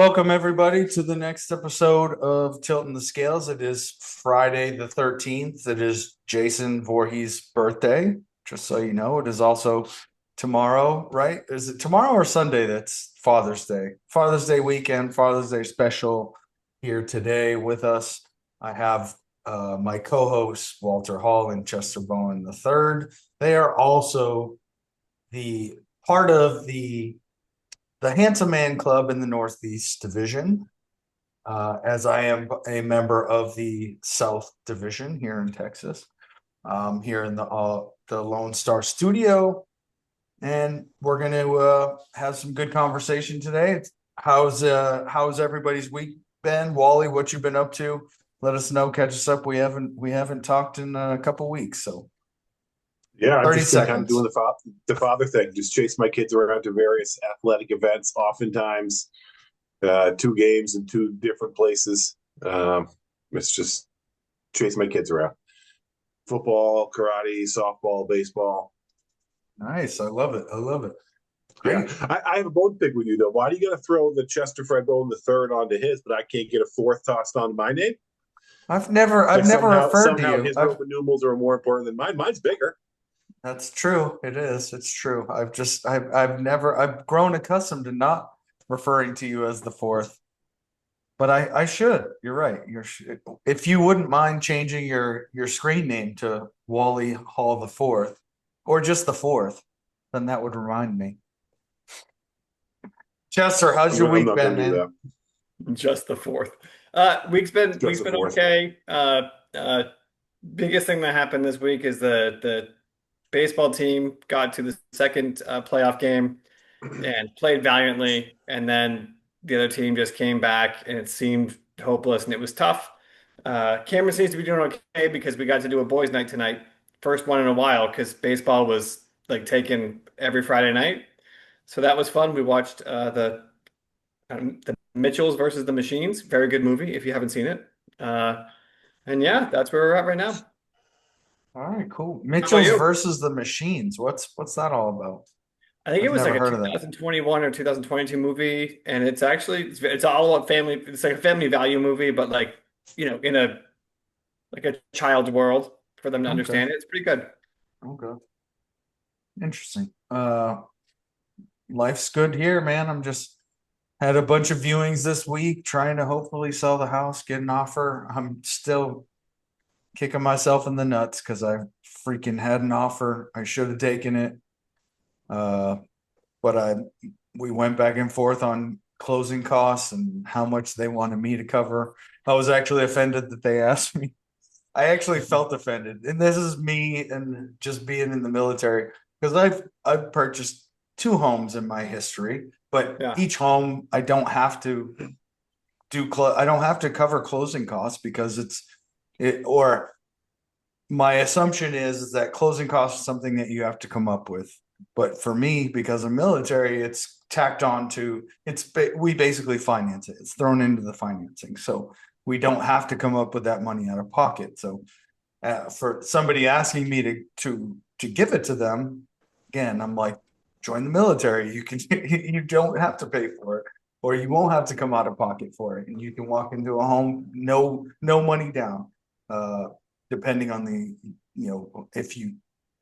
Welcome everybody to the next episode of Tilton the Scales. It is Friday the 13th. It is Jason Voorhees' birthday. Just so you know, it is also tomorrow, right? Is it tomorrow or Sunday? That's Father's Day. Father's Day weekend, Father's Day special here today with us. I have my co-hosts Walter Hall and Chester Bowen III. They are also the part of the Handsome Man Club in the Northeast Division, as I am a member of the South Division here in Texas, here in the Lone Star Studio, and we're going to have some good conversation today. How's everybody's week been? Wally, what you been up to? Let us know. Catch us up. We haven't talked in a couple weeks, so Yeah, I've 30 just been kind of doing seconds. the father thing, just chase my kids around to various athletic events, oftentimes two games in two different places. It's just chase my kids around. Football, karate, softball, baseball. Nice. I love it. I love it. Yeah, Great. I have a bone to pick with you though. Why do you got to throw the Chester Fred Bowen the third onto his, but I can't get a fourth tossed onto my name? I've Like never referred to somehow you. his Roman numerals are more important than mine. Mine's bigger. That's true. It is. It's true. I've grown accustomed to not referring to you as the fourth, but I should. You're right. If you wouldn't mind changing your screen name to Wally Hall the fourth, or just the fourth, then that would remind me. Chester, how's your I'm week not been, going to do man? that. Just the fourth. Week's been Just week's the been fourth. okay. Biggest thing that happened this week is the baseball team got to the second playoff game and played valiantly, and then the other team just came back and it seemed hopeless and it was tough. Cameron seems to be doing okay because we got to do a boys' night tonight, first one in a while because baseball was like taken every Friday night, so that was fun. We watched the Mitchells versus the Machines. Very good movie if you haven't seen it. And yeah, that's where we're at right now. All right, cool. How about Mitchell's you? versus the Machines. What's that all about? I think it I've was like never a heard of that. 2021 or 2022 movie, and it's actually it's all about family. It's like a family value movie, but like in a like a child's world for them to Okay. understand it. It's pretty good. Okay. Interesting. Life's good here, man. I'm just had a bunch of viewings this week, trying to hopefully sell the house, get an offer. I'm still kicking myself in the nuts because I freaking had an offer. I should have taken it. Uh, but we went back and forth on closing costs and how much they wanted me to cover. I was actually offended that they asked me. I actually felt offended. And this is me and just being in the military because I've purchased two homes in my history, but Yeah. each home I don't have to I don't have to cover closing costs because it or my assumption is that closing costs is something that you have to come up with. But for me, because I'm military, it's tacked on to we basically finance it. It's thrown into the financing. So we don't have to come up with that money out of pocket. So for somebody asking me to give it to them, again, I'm like, join the military. You can you don't have to pay for it, or you won't have to come out of pocket for it, and you can walk into a home no money down, uh, depending on if you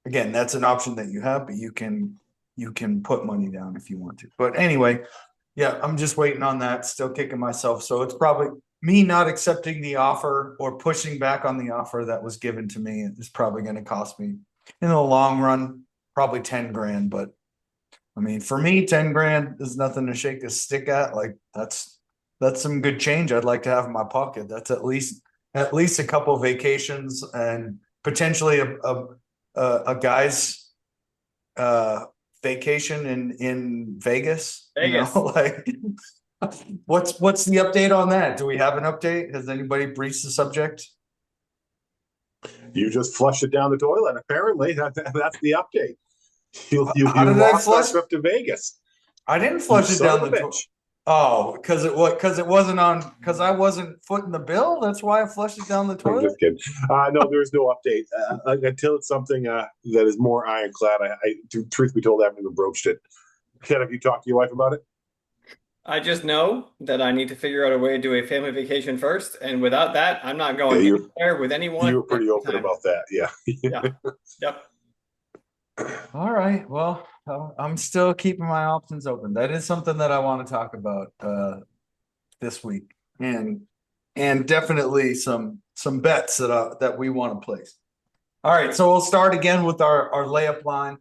again that's an option that you have, but you can put money down if you want to. But anyway, yeah, I'm just waiting on that. Still kicking myself, so it's probably me not accepting the offer or pushing back on the offer that was given to me is probably going to cost me in the long run probably 10 grand. But I mean, for me, 10 grand is nothing to shake a stick at. Like that's some good change I'd like to have in my pocket. That's at least a couple of vacations and potentially a guy's uh vacation in Vegas, Vegas. like what's the update on that? Do we have an update? Has anybody breached the subject? You just flush it down the toilet. Apparently, that's the update. You you How you did I lost our flush? trip to Vegas. I didn't You flush it son down of a the toilet. bitch. Oh, because it wasn't on because I wasn't footing the bill. That's why I flushed it down the I'm toilet. just kidding. No, there's no update until it's something that is more ironclad. Truth be told, I haven't even broached it. Ken, have you talked to your wife about it? I just know that I need to figure out a way to do a family vacation first, and without that, I'm not Yeah, going anywhere with anyone you were pretty open anytime. about that. Yeah. Yeah. Yep. All right. Well, I'm still keeping my options open. That is something that I want to talk about this week, and definitely some bets that we want to place. All right, so we'll start again with our layup line.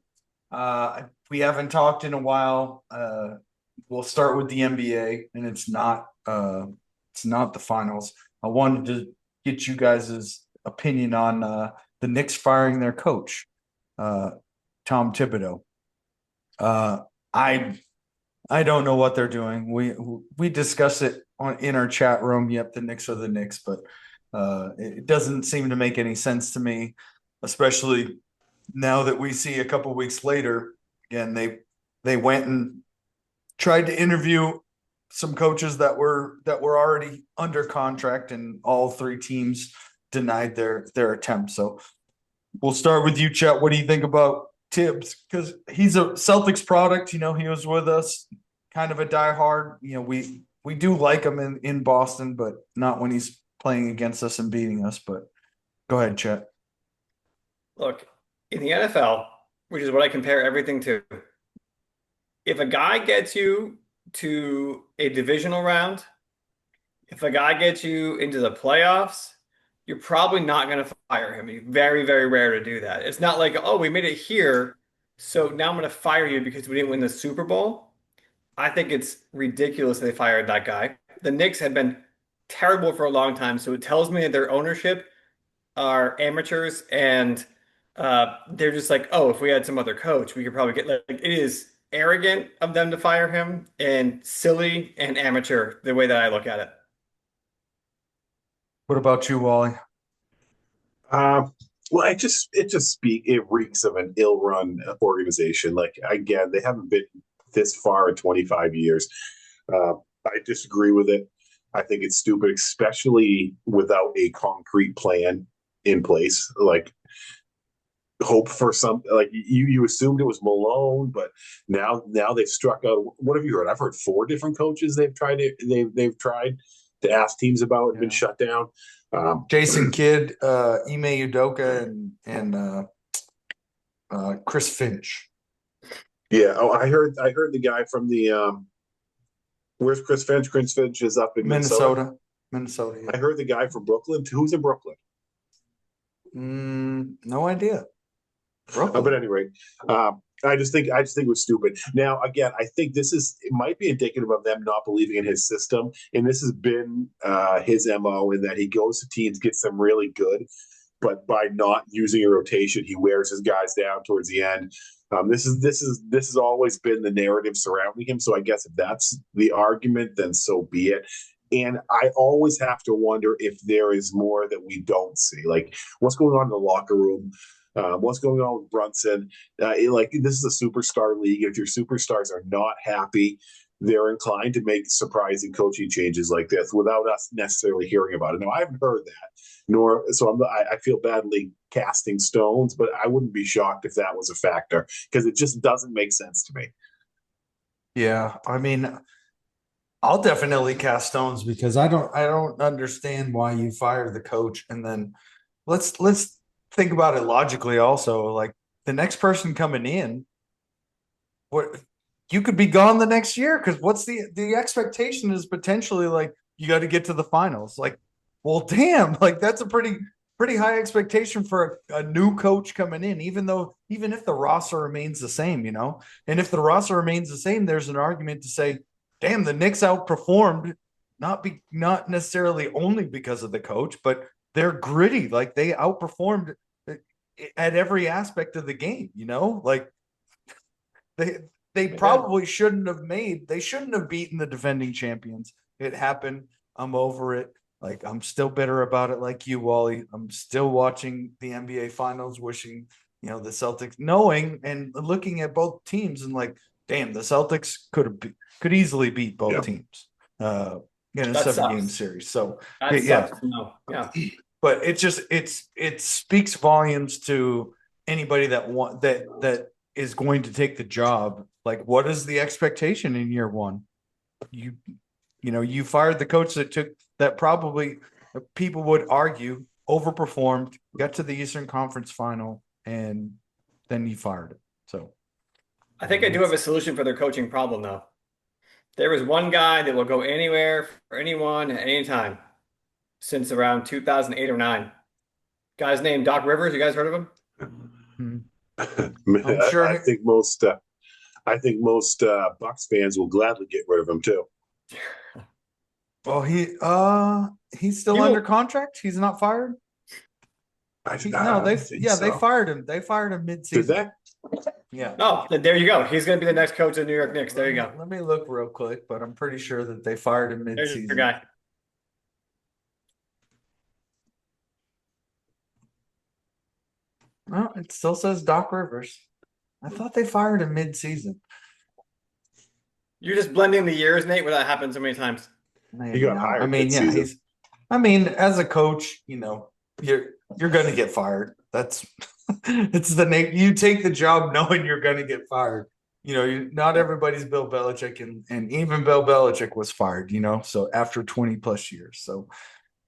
We haven't talked in a while. We'll start with the NBA, and it's not the finals. I wanted to get you guys' opinion on the Knicks firing their coach, Tom Thibodeau. Uh, I I don't know what they're doing. We discuss it in our chat room. Yep, the Knicks are the Knicks, but it doesn't seem to make any sense to me, especially now that we see a couple weeks later. Again, they went and tried to interview some coaches that were already under contract, and all three teams denied their attempt. So we'll start with you, Chet. What do you think about Tibbs? Because he's a Celtics product. You know, he was with us, kind of a diehard. You know, we do like him in Boston, but not when he's playing against us and beating us. But go ahead, Chet. Look, in the NFL, which is what I compare everything to, if a guy gets you to a divisional round, if a guy gets you into the playoffs, you're probably not going to fire him. It's very, very rare to do that. It's not like, oh, we made it here, so now I'm going to fire you because we didn't win the Super Bowl. I think it's ridiculous they fired that guy. The Knicks have been terrible for a long time, so it tells me that their ownership are amateurs and they're just like, oh, if we had some other coach, we could probably get like it is arrogant of them to fire him and silly and amateur the way that I look at it. What about you, Wally? Um, well, it reeks of an ill-run organization. Like again, they haven't been this far in 25 years. Uh, I disagree with it. I think it's stupid, especially without a concrete plan in place. Like hope for some, like you assumed it was Malone, but now they've struck out. What have you heard? I've heard four different coaches they've tried to ask teams about and been shut down. Jason Kidd, Ime Udoka, and Chris Finch. Yeah. Oh, I heard the guy from the where's Chris Finch? Chris Finch is up in Minnesota. Minnesota. Yeah. I heard the guy from Brooklyn. Who's in Brooklyn? No idea. But anyway, I just think it was stupid. Now, again, I think it might be indicative of them not believing in his system, and this has been his MO in that he goes to teams, gets them really good, but by not using a rotation, he wears his guys down towards the end. This has always been the narrative surrounding him. So I guess if that's the argument, then so be it. And I always have to wonder if there is more that we don't see, like what's going on in the locker room. What's going on with Brunson? Like this is a superstar league. If your superstars are not happy, they're inclined to make surprising coaching changes like this without us necessarily hearing about it. Now, I haven't heard that, nor so I feel badly casting stones, but I wouldn't be shocked if that was a factor because it just doesn't make sense to me. Yeah, I mean, I'll definitely cast stones because I don't understand why you fire the coach, and then let's think about it logically also. Like the next person coming in, what you could be gone the next year because what's the expectation is potentially like you got to get to the finals. Like, well, damn, like that's a pretty high expectation for a new coach coming in, even if the roster remains the same, you know. And if the roster remains the same, there's an argument to say, damn, the Knicks outperformed, not necessarily only because of the coach, but they're gritty. Like they outperformed at every aspect of the game, you know, like they they probably they shouldn't have beaten the defending champions. It happened. I'm over it. Like I'm still bitter about it like you, Wally. I'm still watching the NBA finals, wishing, you know, the Celtics, knowing and looking at both teams and like, damn, the Celtics could easily beat both Yeah. teams in a That 7-game sucks. series. So That yeah, sucks to know. Yeah. but it speaks volumes to anybody that is going to take the job. Like, what is the expectation in year one? you fired the coach that probably people would argue overperformed, got to the Eastern Conference final, and then you fired it. So I think I do have a solution for their coaching problem, though. There was one guy that will go anywhere for anyone at any time since around 2008 or 9. Guy's named Doc Rivers. You guys heard of him? hmm, I'm I, sure. I think most Bucks fans will gladly get rid of him too. Well, he's still He under will. contract. He's not fired. No, I think they so. fired him. They fired him Did mid-season. that? Yeah. Oh, there you go. He's going to be the next coach of the New York Knicks. There you go. Let me look real quick, but I'm pretty sure that they fired him There's your mid-season. guy. Well, it still says Doc Rivers. I thought they fired him mid-season. You're just blending the years, Nate, where that happens so many times. He got hired I mean, yeah, mid-season. as a coach, you're gonna get fired. That's it's the name. You take the job knowing you're gonna get fired. Not everybody's Bill Belichick, and even Bill Belichick was fired. So after 20 plus years. So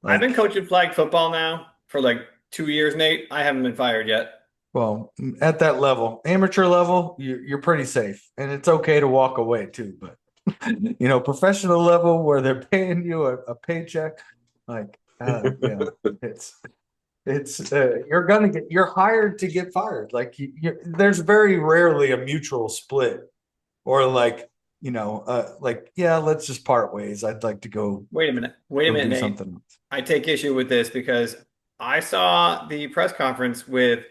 I've been coaching flag football now for like 2 years, Nate. I haven't been fired yet. well, at that level, amateur level, you're pretty safe, and it's okay to walk away too. But professional level where they're paying you a paycheck, like it's you're hired to get fired. Like there's very rarely a mutual split, or let's just part ways. I'd like to go. Wait a minute, do Nate. something else. I take issue with this because I saw the press conference with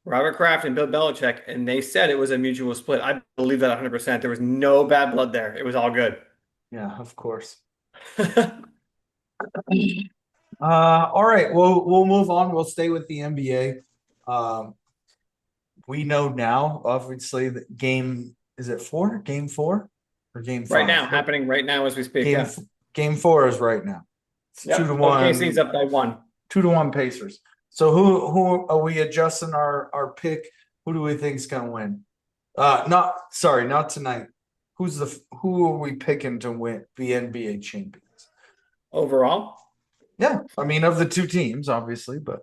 Robert Kraft and Bill Belichick, and they said it was a mutual split. I believe that 100%. There was no bad blood there. It was all good. Yeah, of course. All right. We'll move on. We'll stay with the NBA. We know now, obviously, that is it 4? Game 4 or game 5? Right now, happening right now as we speak. Game 4 is right now. It's 2-1. OKC's up by 1. 2-1 Pacers. So who are we adjusting our pick? Who do we think is going to win? Not tonight. Who are we picking to win the NBA champions Overall? Yeah, I mean of the two teams, obviously, but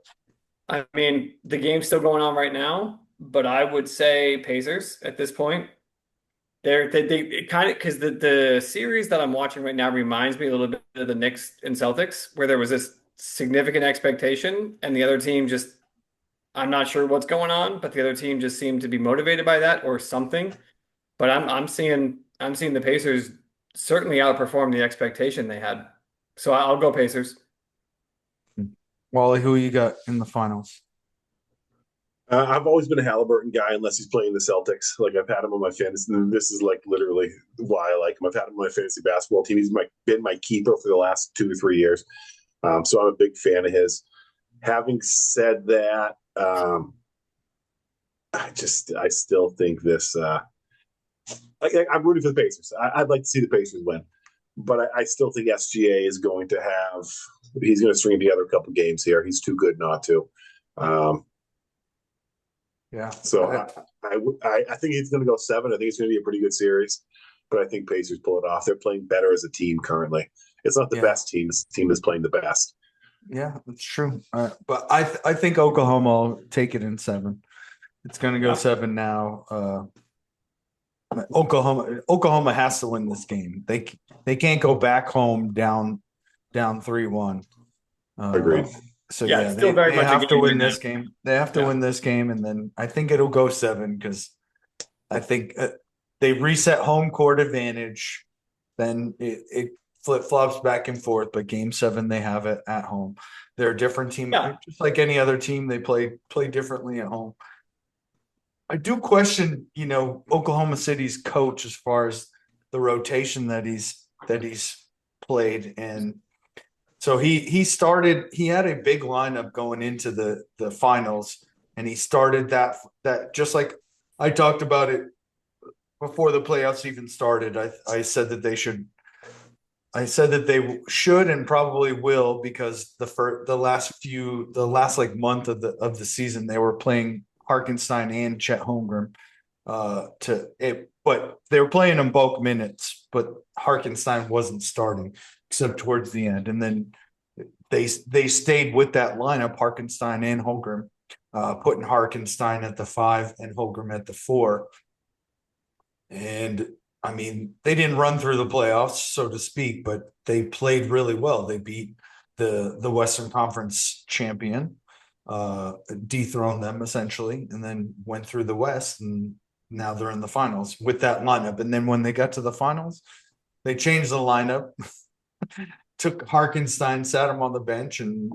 I mean the game's still going on right now, but I would say Pacers at this point. They kind of because the series that I'm watching right now reminds me a little bit of the Knicks and Celtics, where there was this significant expectation, and the other team just I'm not sure what's going on, but the other team just seemed to be motivated by that or something. But I'm seeing the Pacers certainly outperform the expectation they had. So I'll go Pacers. Wally, who you got in the finals? I've always been a Halliburton guy unless he's playing the Celtics. Like I've had him on my fantasy. And this is like literally why I like him. I've had him on my fantasy basketball team. He's been my keeper for the last 2 to 3 years. So I'm a big fan of his. Having said that, I still think this. I'm rooting for the Pacers. I'd like to see the Pacers win, but I still think SGA is going to have. He's going to string together a couple games here. He's too good not to. Yeah. So I think he's going to go 7. I think it's going to be a pretty good series, but I think Pacers pull it off. They're playing better as a team currently. It's not the best team. It's the team that's playing the best. Yeah, that's true. But I think Oklahoma will take it in 7. It's going to go 7 now. Oklahoma has to win this game. They can't go back home down 3-1. Agreed. So still very they much have a to game win in this that. game. They have to win this game, and then I think it'll go 7 because I think they reset home court advantage. Then it flip flops back and forth. But game 7, they have it at home. They're a different team, just like any other team. They play differently at home. I do question, Oklahoma City's coach as far as the rotation that he's played, and so he had a big lineup going into the finals, and he started that just like I talked about it before the playoffs even started. I said that they should and probably will, because the last like month of the season they were playing Harkenstein and Chet Holmgren. but they were playing them bulk minutes, but Harkenstein wasn't starting except towards the end. And then they stayed with that lineup, Harkenstein and Holmgren, putting Harkenstein at the 5 and Holmgren at the 4. And I mean, they didn't run through the playoffs, so to speak, but they played really well. They beat the Western Conference champion, dethroned them essentially, and then went through the West, and now they're in the finals with that lineup. And then when they got to the finals, they changed the lineup, took Harkenstein, sat him on the bench, and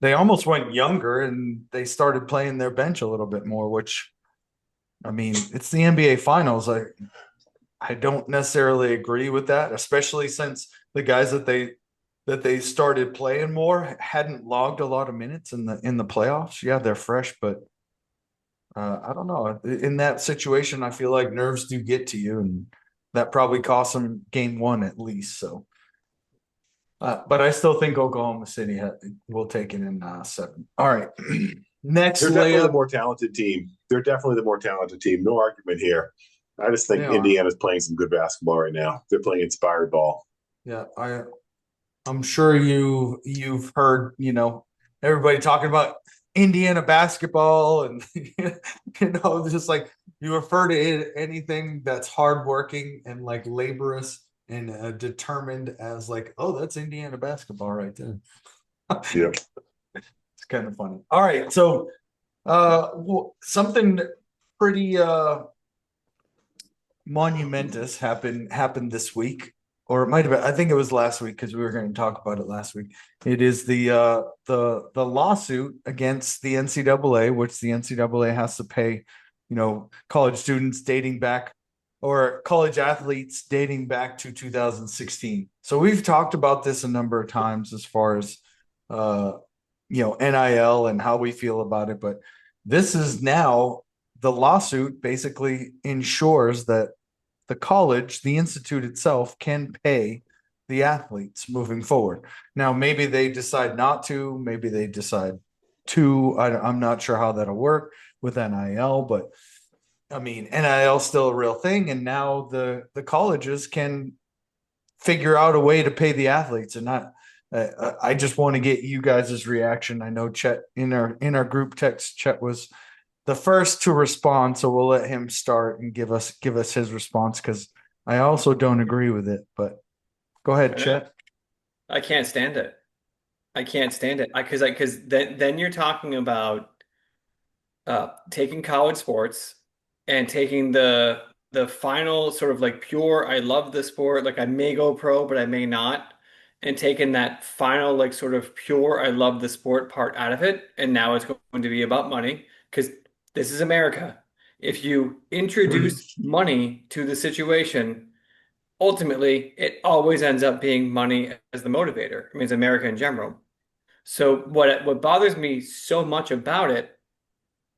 they almost went younger, and they started playing their bench a little bit more, which, I mean, it's the NBA finals. I don't necessarily agree with that, especially since the guys that they started playing more hadn't logged a lot of minutes in the playoffs. Yeah, they're fresh, but I don't know. In that situation, I feel like nerves do get to you, and that probably cost them game 1 at least. So, but I still think Oklahoma City will take it in 7. All right, next They're definitely the layup. more talented team. They're definitely the more talented team. No argument here. I just think They are. Indiana's playing some good basketball right now. They're playing inspired ball. Yeah, I'm sure you've heard, everybody talking about Indiana basketball, and just like you refer to anything that's hardworking and like laborious and determined as like, oh, that's Indiana basketball right there. Yeah. It's kind of funny. All right, so something pretty monumentous happened this week, or it might have been, I think it was last week, because we were going to talk about it last week. It is the lawsuit against the NCAA, which the NCAA has to pay, college students dating back, or college athletes dating back to 2016. So we've talked about this a number of times as far as NIL and how we feel about it, but this is now, the lawsuit basically ensures that the college, the institute itself, can pay the athletes moving forward. Now, maybe they decide not to, maybe they decide to. I'm not sure how that'll work with NIL, but I mean, NIL is still a real thing, and now the colleges can figure out a way to pay the athletes. And not. I just want to get you guys' reaction. I know Chet in our group text, Chet was the first to respond, so we'll let him start and give us his response, because I also don't agree with it. But go ahead, Chet. I can't stand it. I can't stand it because then you're talking about taking college sports and taking the final sort of like pure, I love the sport, like I may go pro, but I may not, and taking that final like sort of pure, I love the sport part out of it, and now it's going to be about money because this is America. If you introduce money to the situation, ultimately it always ends up being money as the motivator. I mean, it's America in general. So what bothers me so much about it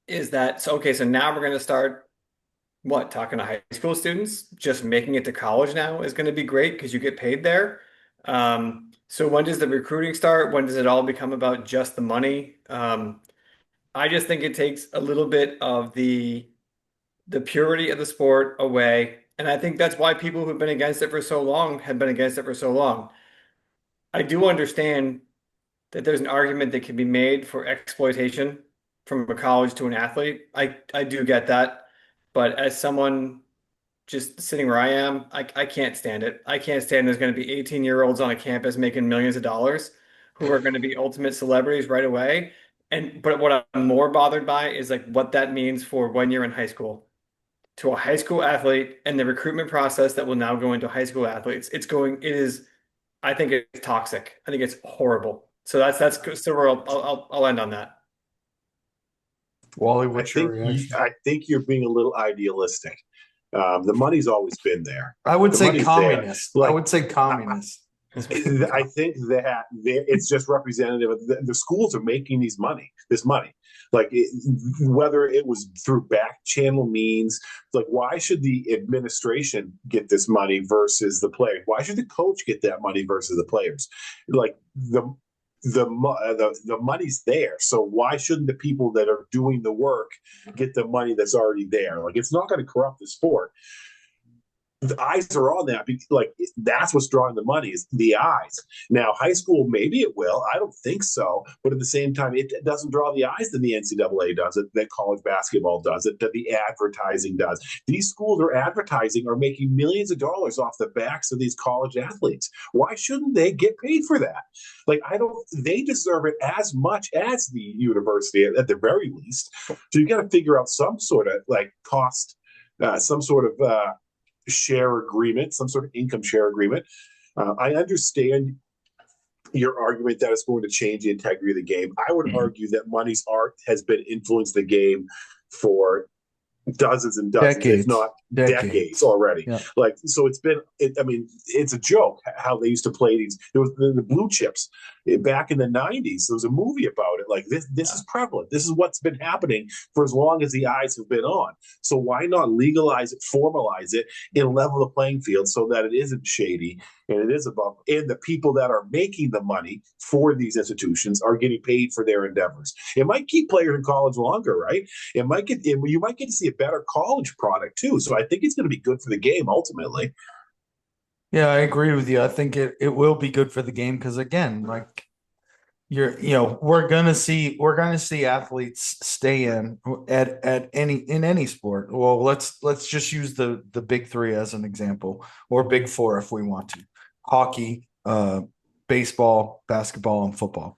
is that, so okay, so now we're going to start talking to high school students, just making it to college now is going to be great because you get paid there. So when does the recruiting start? When does it all become about just the money? I just think it takes a little bit of the purity of the sport away. And I think that's why people who've been against it for so long have been against it for so long. I do understand that there's an argument that can be made for exploitation from a college to an athlete. I do get that. But as someone just sitting where I am, I can't stand it. I can't stand there's going to be 18-year-olds on a campus making millions of dollars who are going to be ultimate celebrities right away. But what I'm more bothered by is like what that means for when you're in high school to a high school athlete and the recruitment process that will now go into high school athletes. I think it's toxic. I think it's horrible. So that's so where I'll end on that. Wally, what's your reaction? I think you're being a little idealistic. The money's always been there. I would The say money's communist. there. I would say communist. I think that it's just representative of the schools are making this money, whether it was through back channel means, like why should the administration get this money versus the player? Why should the coach get that money versus the players? Like the money's there. So why shouldn't the people that are doing the work get the money that's already there? Like, it's not going to corrupt the sport. The eyes are on that. Like, that's what's drawing the money, is the eyes. Now, high school, maybe it will. I don't think so. But at the same time, it doesn't draw the eyes that the NCAA does it, that college basketball does it, that the advertising does. These schools are advertising, are making millions of dollars off the backs of these college athletes. Why shouldn't they get paid for that? Like, they deserve it as much as the university at the very least. So you got to figure out some sort of like cost, some sort of share agreement, some sort of income share agreement. I understand your argument that it's going to change the integrity of the game. I would argue that money's art has been influenced the game for dozens and dozens, if not decades already. Yeah. Like, so I mean, it's a joke how they used to play these. There was the blue chips back in the 90s. There was a movie about it. Like, this is prevalent. This is what's been happening for as long as the eyes have been on. So why not legalize it, formalize it, and level the playing field so that it isn't shady and it is above, and the people that are making the money for these institutions are getting paid for their endeavors. It might keep players in college longer, right? You might get to see a better college product too. So I think it's going to be good for the game ultimately. Yeah, I agree with you. I think it will be good for the game because, again, like, we're gonna see athletes stay in any sport. Well, let's just use the big three as an example, or big four if we want to: hockey, baseball, basketball, and football.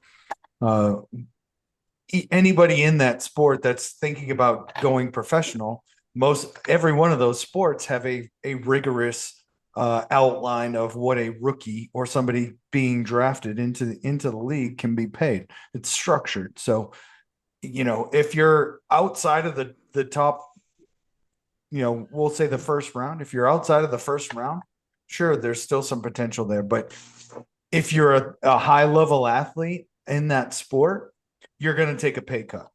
Anybody in that sport that's thinking about going professional, every one of those sports have a rigorous outline of what a rookie or somebody being drafted into the league can be paid. It's structured. So, if you're outside of the top, we'll say the first round, if you're outside of the first round, sure, there's still some potential there. But if you're a high level athlete in that sport, you're going to take a pay cut.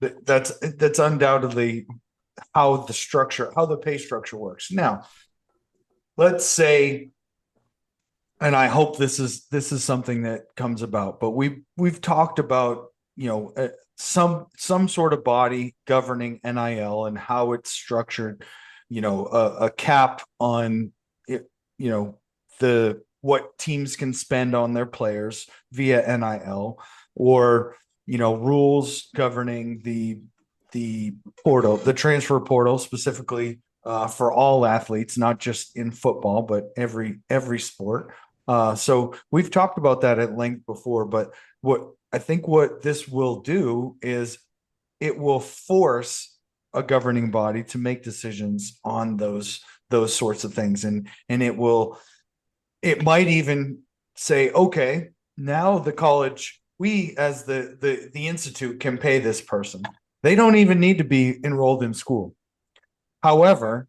That's undoubtedly how the pay structure works. Now, let's say, and I hope this is something that comes about, but we've talked about, some sort of body governing NIL and how it's structured, a cap on it, what teams can spend on their players via NIL, or rules governing the portal, the transfer portal, specifically for all athletes, not just in football, but every sport. So we've talked about that at length before, but what this will do is it will force a governing body to make decisions on those sorts of things, and it might even say, okay, now the college, we as the institute can pay this person. They don't even need to be enrolled in school. However,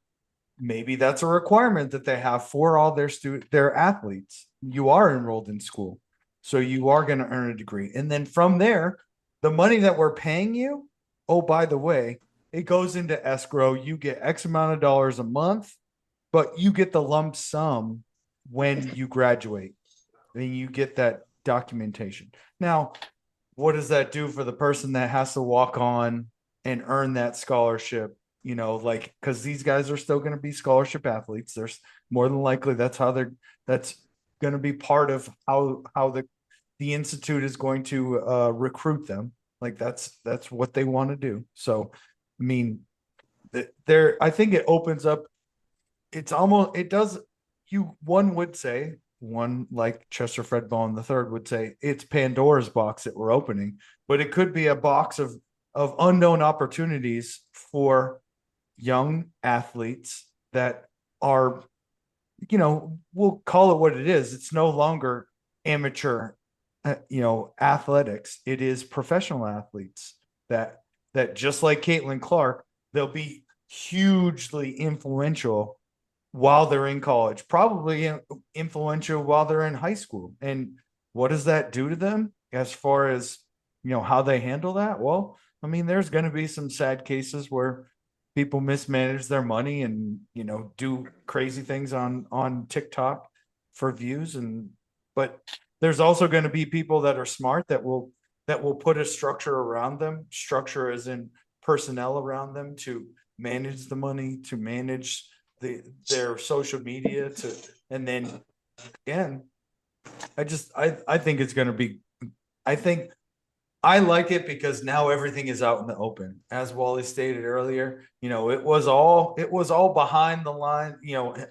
maybe that's a requirement that they have for all their athletes. You are enrolled in school, so you are going to earn a degree. And then from there, the money that we're paying you, oh, by the way, it goes into escrow. You get X amount of dollars a month, but you get the lump sum when you graduate. Then you get that documentation. Now, what does that do for the person that has to walk on and earn that scholarship? Because these guys are still going to be scholarship athletes. There's more than likely that's going to be part of how the institute is going to recruit them. Like, that's what they want to do. So, I mean, I think it opens up. One would say, like Chester Fred Bowen III would say, it's Pandora's box that we're opening, but it could be a box of unknown opportunities for young athletes that are, we'll call it what it is. It's no longer amateur, athletics. It is professional athletes that just like Caitlin Clark, they'll be hugely influential while they're in college, probably influential while they're in high school. And what does that do to them as far as, how they handle that? Well, I mean, there's going to be some sad cases where people mismanage their money and, do crazy things on TikTok for views. But there's also going to be people that are smart that will put a structure around them. Structure as in personnel around them to manage the money, to manage their social media, to and then again, I think it's going to be. I think I like it because now everything is out in the open. As Wally stated earlier, it was all behind the line,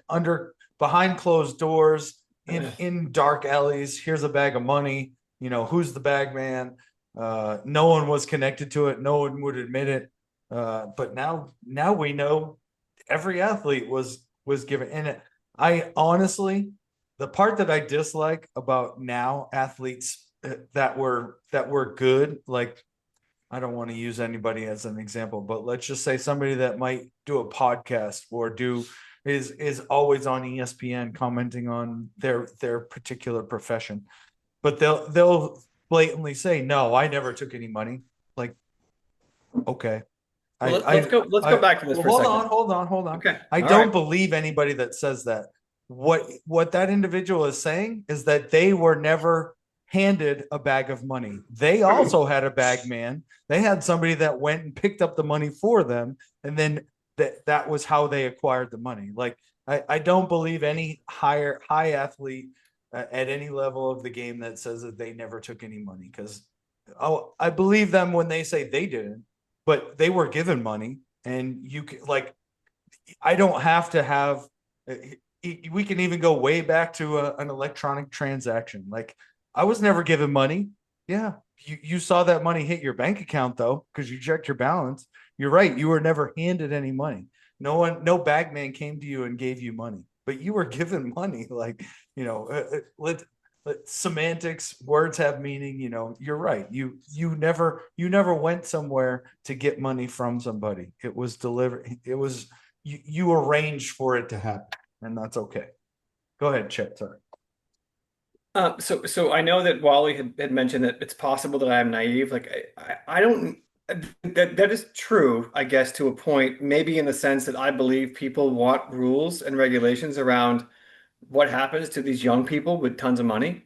under behind closed doors, in dark alleys. Here's a bag of money. Who's the bag man? No one was connected to it. No one would admit it. But now we know every athlete was given. And I honestly, the part that I dislike about now athletes that were good, like I don't want to use anybody as an example, but let's just say somebody that might do a podcast or is always on ESPN commenting on their particular profession, but they'll blatantly say, "No, I never took any money." Like, okay. Well, let's go back to this for a second. Hold on. Okay. I All don't right. believe anybody that says that. What that individual is saying is that they were never handed a bag of money. They also had a bag man. They had somebody that went and picked up the money for them, and then that was how they acquired the money. Like I don't believe any high athlete at any level of the game that says that they never took any money, because I believe them when they say they didn't, but they were given money, and you can like I don't have to have. We can even go way back to an electronic transaction. Like I was never given money. Yeah, you saw that money hit your bank account though, because you checked your balance. You're right. You were never handed any money. No bagman came to you and gave you money, but you were given money. Like let semantics, words have meaning. You're right. You never went somewhere to get money from somebody. It was delivered. It was you arranged for it to happen, and that's okay. Go ahead, Chet. Sorry. So I know that Wally had mentioned that it's possible that I'm naive. Like I don't that is true, I guess, to a point, maybe in the sense that I believe people want rules and regulations around what happens to these young people with tons of money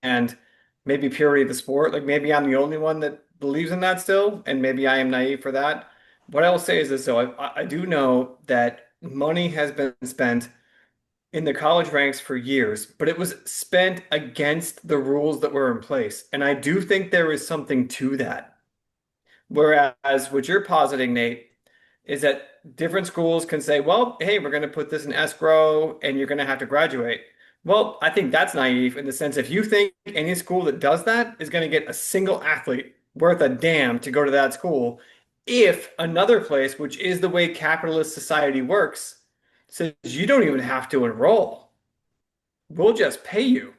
and maybe purity of the sport. Like maybe I'm the only one that believes in that still, and maybe I am naive for that. What I will say is this, though, I do know that money has been spent in the college ranks for years, but it was spent against the rules that were in place. And I do think there is something to that. Whereas what you're positing, Nate, is that different schools can say, well, hey, we're going to put this in escrow and you're going to have to graduate. Well, I think that's naive in the sense if you think any school that does that is going to get a single athlete worth a damn to go to that school, if another place, which is the way capitalist society works, says you don't even have to enroll, we'll just pay you.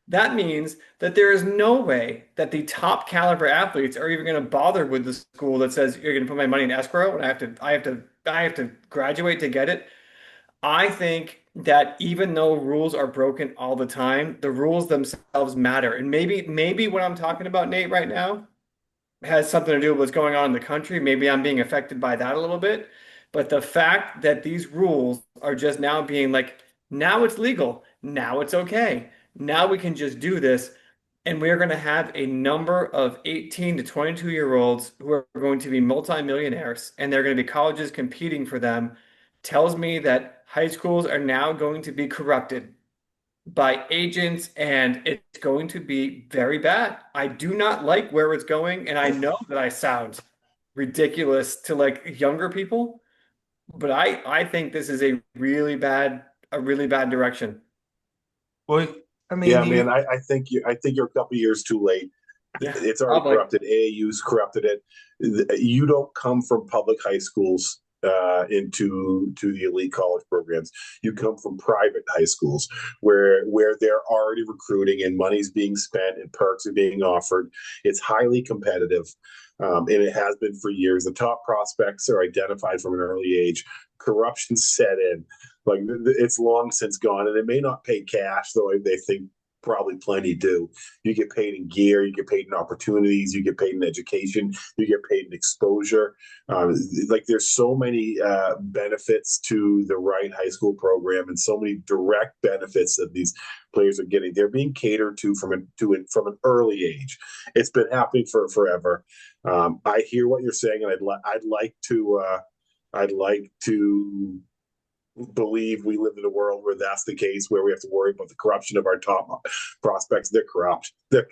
That means that there is no way that the top caliber athletes are even going to bother with the school that says you're going to put my money in escrow and I have to graduate to get it. I think that even though rules are broken all the time, the rules themselves matter. And maybe what I'm talking about, Nate, right now has something to do with what's going on in the country. Maybe I'm being affected by that a little bit. But the fact that these rules are just now being like, now it's legal, now it's okay, now we can just do this. And we're going to have a number of 18 to 22-year-olds who are going to be multimillionaires, and they're going to be colleges competing for them. Tells me that high schools are now going to be corrupted by agents, and it's going to be very bad. I do not like where it's going, and I know that I sound ridiculous to like younger people, but I think this is a really bad direction. Well, I mean, Yeah, man, I think you're a couple years too late. Yeah, It's already probably. corrupted. AAU's corrupted it. You don't come from public high schools into the elite college programs. You come from private high schools where they're already recruiting and money's being spent and perks are being offered. It's highly competitive, and it has been for years. The top prospects are identified from an early age. Corruption set in. Like it's long since gone, and it may not pay cash, though they think probably plenty do. You get paid in gear, you get paid in opportunities, you get paid in education, you get paid in exposure. Like there's so many benefits to the Wright High School program, and so many direct benefits that these players are getting. They're being catered to from an early age. It's been happening for forever. I hear what you're saying, and I'd like to believe we live in a world where that's the case, where we have to worry about the corruption of our top prospects. They're corrupt. They're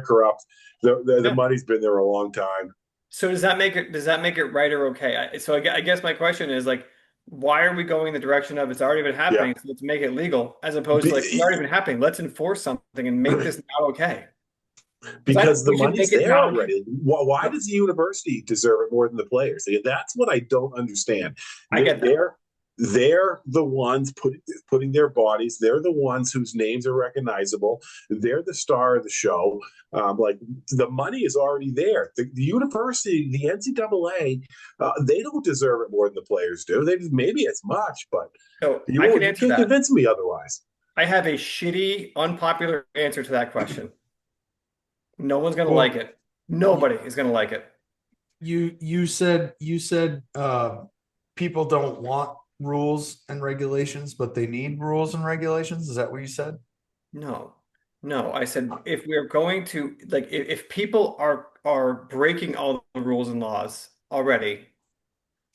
corrupt. The money's been there a long time. So does that make it right or okay? I guess my question is like, why are we going in the direction of it's already been Yeah. happening, so let's make it legal, as opposed to like it's already been happening, let's enforce something and make this now okay? Because the We should money's make it there now. already. Why does the university deserve it more than the players? That's what I don't understand. I get that. They're the ones putting their bodies. They're the ones whose names are recognizable. They're the star of the show. Like the money is already there. The university, the NCAA, they don't deserve it more than the players do. Maybe it's much, but So you I can can't answer that. convince me otherwise. I have a shitty, unpopular answer to that question. No one's gonna like it. Nobody is gonna like it. You said people don't want rules and regulations, but they need rules and regulations. Is that what you said? No, no. I said if we're going to like if people are breaking all the rules and laws already,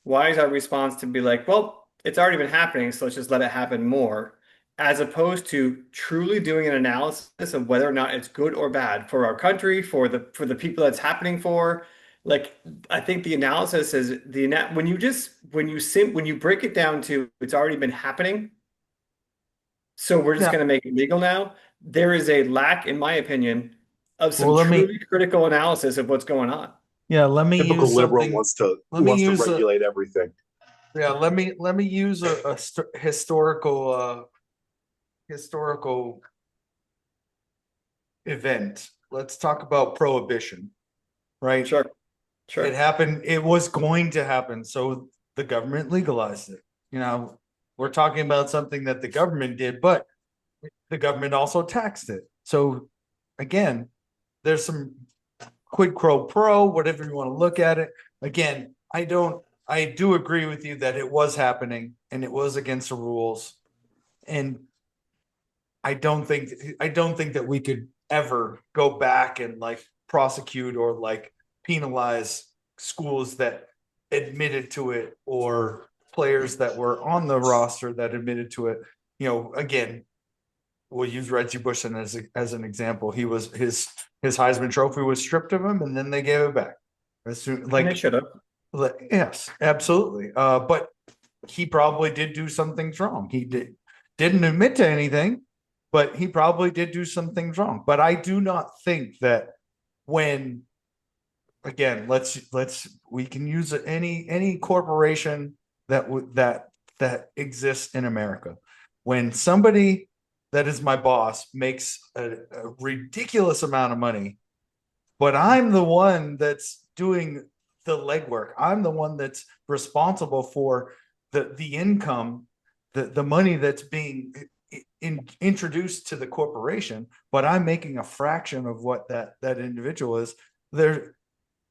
why is our response to be like, well, it's already been happening, so let's just let it happen more, as opposed to truly doing an analysis of whether or not it's good or bad for our country, for the people that's happening for. Like, I think the analysis is when you break it down to it's already been happening, so we're just Yeah. going to make it legal now. There is a lack, in my opinion, of some Well, truly critical analysis of what's going on. let me Typical use liberal something. wants to Let me use regulate everything. let me use a historical event. Let's talk about prohibition, right? Sure, sure. It happened. It was going to happen. So the government legalized it. We're talking about something that the government did, but the government also taxed it. So again, there's some quid pro, whatever you want to look at it. Again, I do agree with you that it was happening and it was against the rules. And I don't think that we could ever go back and like prosecute or like penalize schools that admitted to it or players that were on the roster that admitted to it. Again, we'll use Reggie Bush as an example. He was his Heisman Trophy was stripped of him, and then they gave it back. As soon, And they should have. yes, absolutely. But he probably did do some things wrong. He didn't admit to anything, but he probably did do some things wrong. But I do not think that when, again, we can use any corporation that exists in America. When somebody that is my boss makes a ridiculous amount of money, but I'm the one that's doing the legwork. I'm the one that's responsible for the income, the money that's being introduced to the corporation, but I'm making a fraction of what that individual is.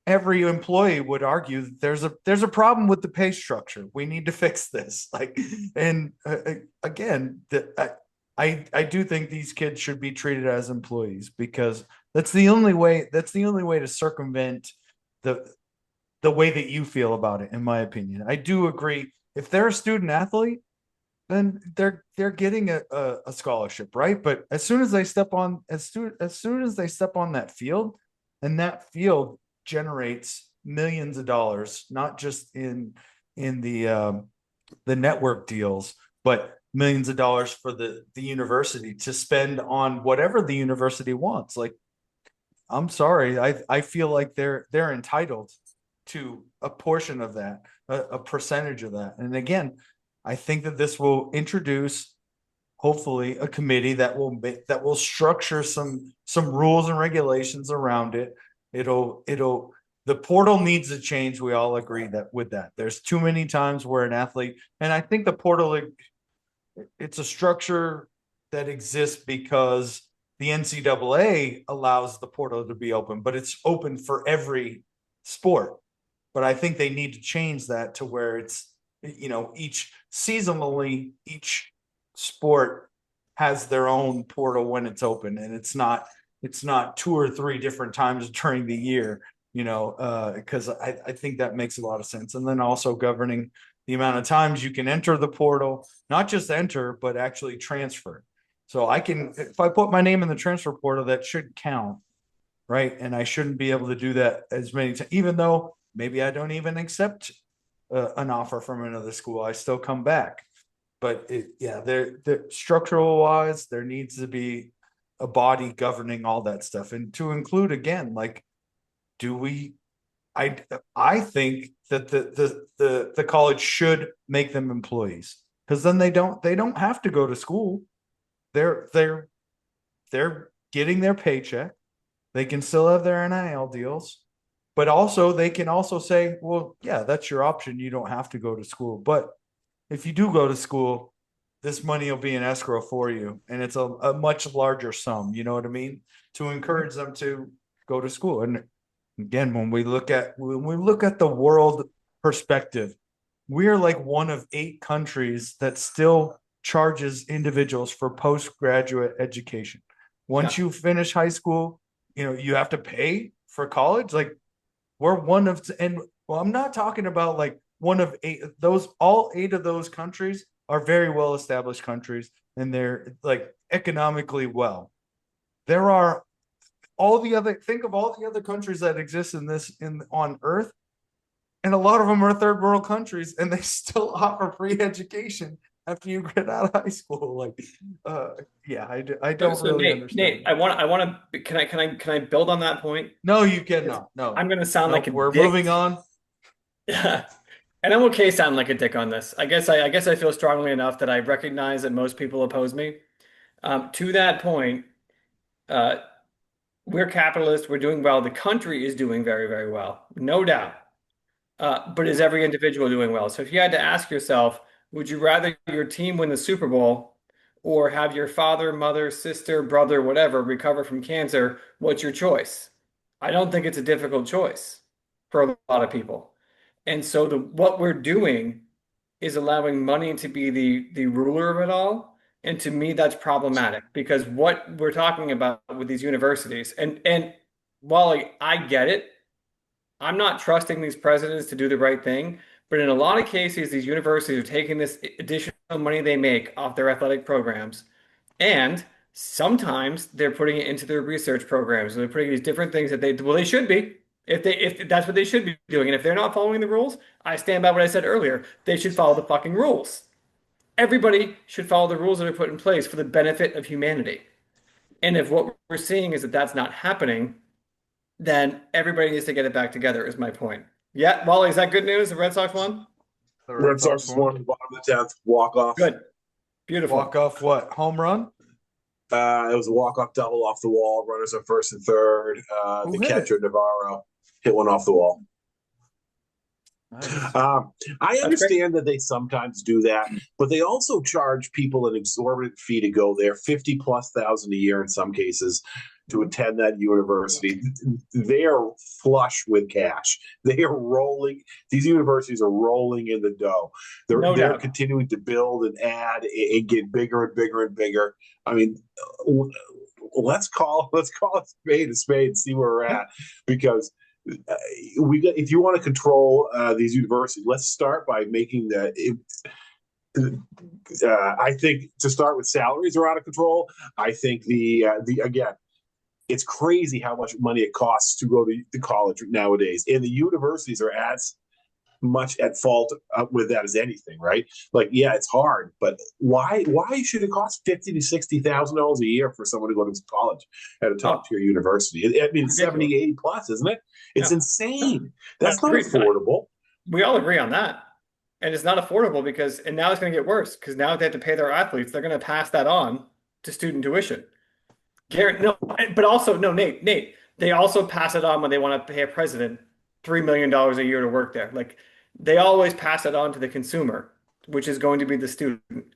Every employee would argue that there's a problem with the pay structure. We need to fix this. Again, I do think these kids should be treated as employees, because that's the only way to circumvent the way that you feel about it, in my opinion. I do agree. If they're a student athlete, then they're getting a scholarship, right? But as soon as they step on that field, and that field generates millions of dollars, not just in the network deals, but millions of dollars for the university to spend on whatever the university wants. Like, I'm sorry, I feel like they're entitled to a portion of that, a percentage of that. And again, I think that this will introduce, hopefully, a committee that will structure some rules and regulations around it. The portal needs to change. We all agree with that. There's too many times where an athlete, and I think the portal, it's a structure that exists because the NCAA allows the portal to be open, but it's open for every sport. But I think they need to change that to where it's, each seasonally, each sport has their own portal when it's open, and it's not 2 or 3 different times during the year, because I think that makes a lot of sense. And then also governing the amount of times you can enter the portal, not just enter, but actually transfer. So if I put my name in the transfer portal, that should count, right? And I shouldn't be able to do that as many times, even though maybe I don't even accept an offer from another school. I still come back. But they're structural wise, there needs to be a body governing all that stuff, and to include again, like, do we? I think that the college should make them employees, because then they don't have to go to school. They're getting their paycheck. They can still have their NIL deals, but also they can also say, well, yeah, that's your option. You don't have to go to school. But if you do go to school, this money will be in escrow for you. And it's a much larger sum, you know what I mean? To encourage them to go to school. And again, when we look at the world perspective, we're like one of 8 countries that still charges individuals for postgraduate education. Once you finish high school, you have to pay for college. Like, we're one of, and well, I'm not talking about like one of 8. All 8 of those countries are very well established countries, and they're like economically well. There are think of all the other countries that exist on earth, and a lot of them are third world countries, and they still offer free education after you get out of high school. Like, I don't So really Nate, understand. I want to, can I build on that point? No, you cannot. No, I'm going to sound like nope. a We're dick. moving on. And I'm okay sounding like a dick on this. I guess I feel strongly enough that I recognize that most people oppose me. To that point, uh, we're capitalists. We're doing well. The country is doing very, very well, no doubt. But is every individual doing well? So if you had to ask yourself, would you rather your team win the Super Bowl or have your father, mother, sister, brother, whatever, recover from cancer? What's your choice? I don't think it's a difficult choice for a lot of people. And so what we're doing is allowing money to be the ruler of it all. And to me, that's problematic because what we're talking about with these universities, and while I get it, I'm not trusting these presidents to do the right thing. But in a lot of cases, these universities are taking this additional money they make off their athletic programs, and sometimes they're putting it into their research programs. So they're putting these different things that they should be. If that's what they should be doing. And if they're not following the rules, I stand by what I said earlier. They should follow the fucking rules. Everybody should follow the rules that are put in place for the benefit of humanity. And if what we're seeing is that that's not happening, then everybody needs to get it back together, is my point. Yeah, Wally, is that good news? The Red Sox won? The Red Sox won the bottom of the 10th, walk off. Good. Beautiful. Walk off what? Home run? It was a walk-off double off the wall, runners on first and third. The catcher, Navarro, hit one off the wall. Nice. I understand that they sometimes do that, but they also charge people an exorbitant fee to go there, 50+ thousand a year in some cases, to attend that university. They are flush with cash. They are rolling. These universities are rolling in the dough. They're continuing to build and add and get bigger and bigger and bigger. I mean, let's call a spade a spade and see where we're at, because if you want to control these universities, let's start by making I think to start with, salaries are out of control. I think the again, it's crazy how much money it costs to go to college nowadays, and the universities are as much at fault with that as anything, right? Like, yeah, it's hard, but why should it cost $50,000 to $60,000 a year for someone to go to college at a top tier university? I mean, 70, 80 plus, isn't it? It's insane. That's not affordable. We all agree on that. And it's not affordable and now it's going to get worse, because now they have to pay their athletes. They're going to pass that on to student tuition. Nate, they also pass it on when they want to pay a president $3 million a year to work there. Like, they always pass it on to the consumer, which is going to be the student.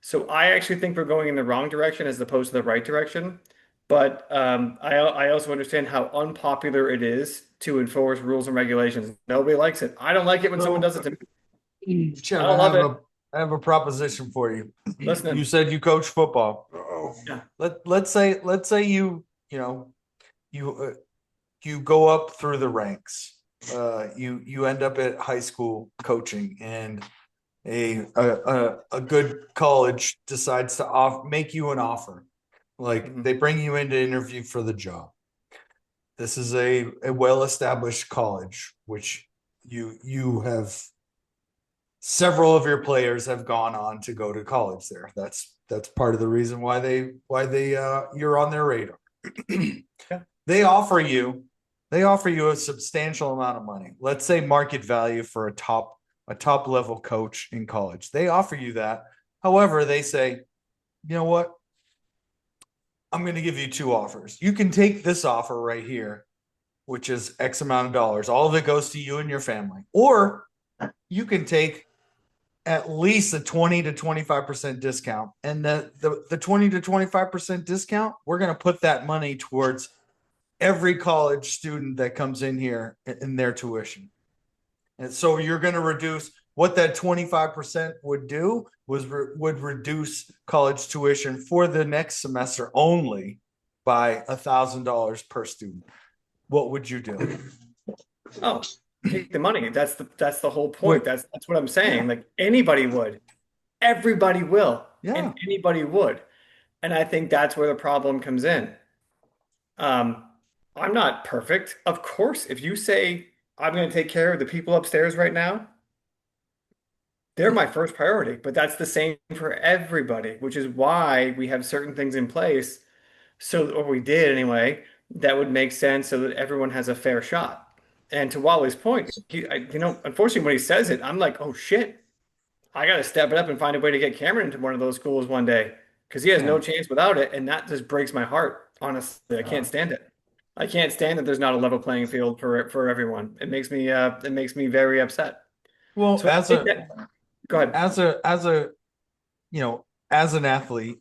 So I actually think we're going in the wrong direction as opposed to the right direction. But I also understand how unpopular it is to enforce rules and regulations. Nobody likes it. I don't like it when someone So, does it to me. I Chad, don't love it. I have a proposition for you. You Listening. said you coach football. Uh-oh. Yeah. Let's say you know you you go up through the ranks. You end up at high school coaching, and a good college decides to make you an offer. Like Mhm. they bring you in to interview for the job. This is a well-established college, which you have several of your players have gone on to go to college there. That's part of the reason why they you're on their radar. Yeah. They offer you they offer you a substantial amount of money. Let's say market value for a top level coach in college. They offer you that. However, they say, you know what? I'm going to give you two offers. You can take this offer right here, which is X amount of dollars. All of it goes to you and your family. Or you can take at least a 20 to 25% discount. And the 20 to 25% discount, we're going to put that money towards every college student that comes in here in their tuition. And so you're going to reduce what that 25% would do would reduce college tuition for the next semester only by $1,000 per student. What would you do? Oh, take the money. That's the whole point. Would That's what I'm saying. Yeah, Like anybody would. Everybody will. And yeah. anybody would. And I think that's where the problem comes in. Um, I'm not perfect. Of course, if you say I'm going to take care of the people upstairs right now, they're my first priority. But that's the same for everybody, which is why we have certain things in place. So, or we did anyway, that would make sense so that everyone has a fair shot. And to Wally's point, unfortunately, when he says it, I'm like, oh shit, I got to step it up and find a way to get Cameron into one of those schools one day because he has Yeah. no chance without it. And that just breaks my heart. Honestly, I can't stand it. I can't stand that there's not a level playing field for everyone. It makes me very upset. Well, So I think that, go ahead. as a as an athlete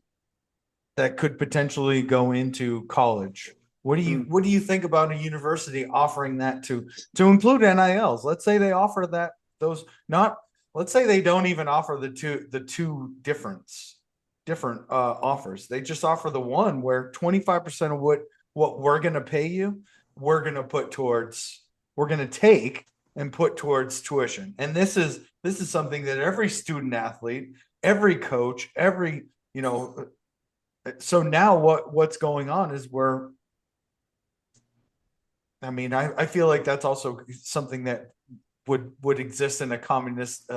that could potentially go into college, Mm, what do you think about a university offering that to include NILs? Let's say they offer that those not let's say they don't even offer the two different offers. They just offer the one where 25% of what we're going to pay you, we're going to put towards we're going to take and put towards tuition. And this is something that every student athlete, every coach, every, so now what's going on is I feel like that's also something that would exist in a communist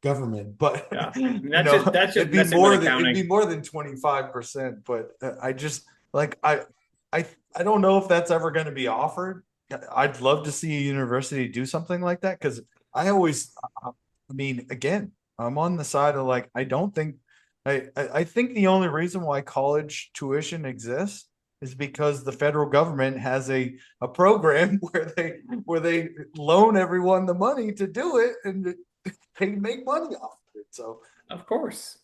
government, but yeah. And that's just messing with it'd be accounting. more than 25%. But I just like I don't know if that's ever going to be offered. I'd love to see a university do something like that because I always, again, I'm on the side of like I don't think I think the only reason why college tuition exists is because the federal government has a program where they loan everyone the money to do it and they make money off of it. So Of course.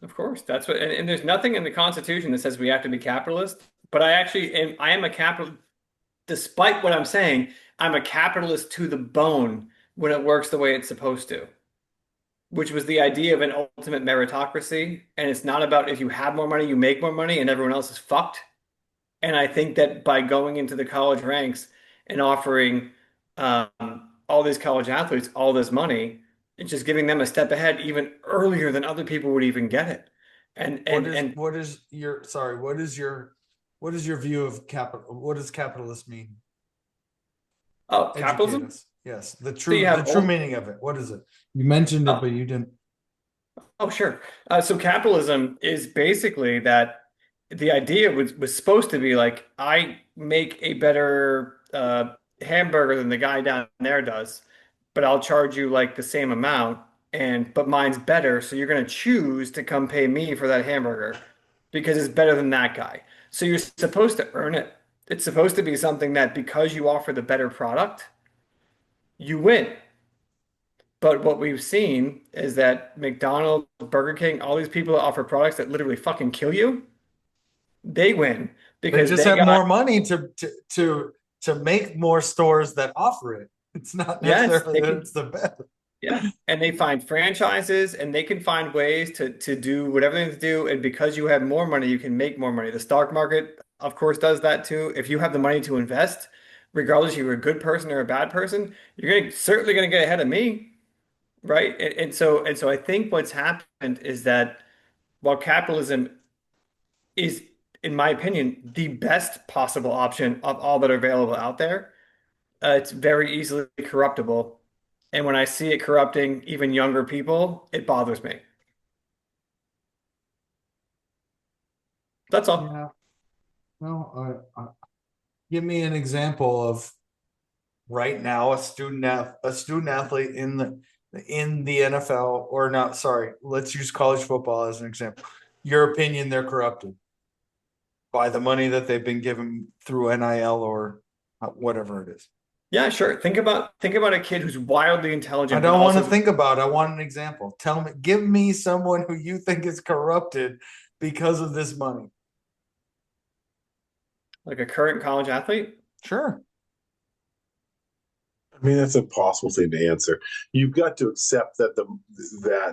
Of course. That's what, and there's nothing in the Constitution that says we have to be capitalist, but I am a capitalist, despite what I'm saying, I'm a capitalist to the bone when it works the way it's supposed to, which was the idea of an ultimate meritocracy. And it's not about if you have more money, you make more money, and everyone else is fucked. And I think that by going into the college ranks and offering all these college athletes all this money, it's just giving them a step ahead even earlier than other people would even get it. And what is your sorry, what is your view of capital? What does capitalist mean? oh, Educate capitalism. us. Yes, So you the have true old, meaning of it. What is it? You mentioned it, oh, but you didn't. oh, sure. So capitalism is basically that the idea was supposed to be like I make a better hamburger than the guy down there does, but I'll charge you like the same amount, and but mine's better, so you're gonna choose to come pay me for that hamburger because it's better than that guy. So you're supposed to earn it. It's supposed to be something that because you offer the better product, you win. But what we've seen is that McDonald's, Burger King, all these people that offer products that literally fucking kill you, they win They because just they have got, more money to make more stores that offer it. It's not yes, necessarily they that can, it's the best. yeah. And they find franchises and they can find ways to do whatever they need to do. And because you have more money, you can make more money. The stock market, of course, does that too. If you have the money to invest, regardless if you're a good person or a bad person, you're certainly gonna get ahead of me, right? And so I think what's happened is that while capitalism is, in my opinion, the best possible option of all that are available out there, it's very easily corruptible. And when I see it corrupting even younger people, it bothers me. That's all. Yeah. No, give me an example of right now a student athlete in the NFL or not. Sorry, let's use college football as an example. Your opinion, they're corrupted by the money that they've been given through NIL or whatever it is. Yeah, sure. Think about a kid who's wildly I intelligent, but don't want to also think about it. I want an example. Tell me, give me someone who you think is corrupted because of this money. like a current college athlete. Sure. I mean, that's a possible thing to answer. You've got to accept that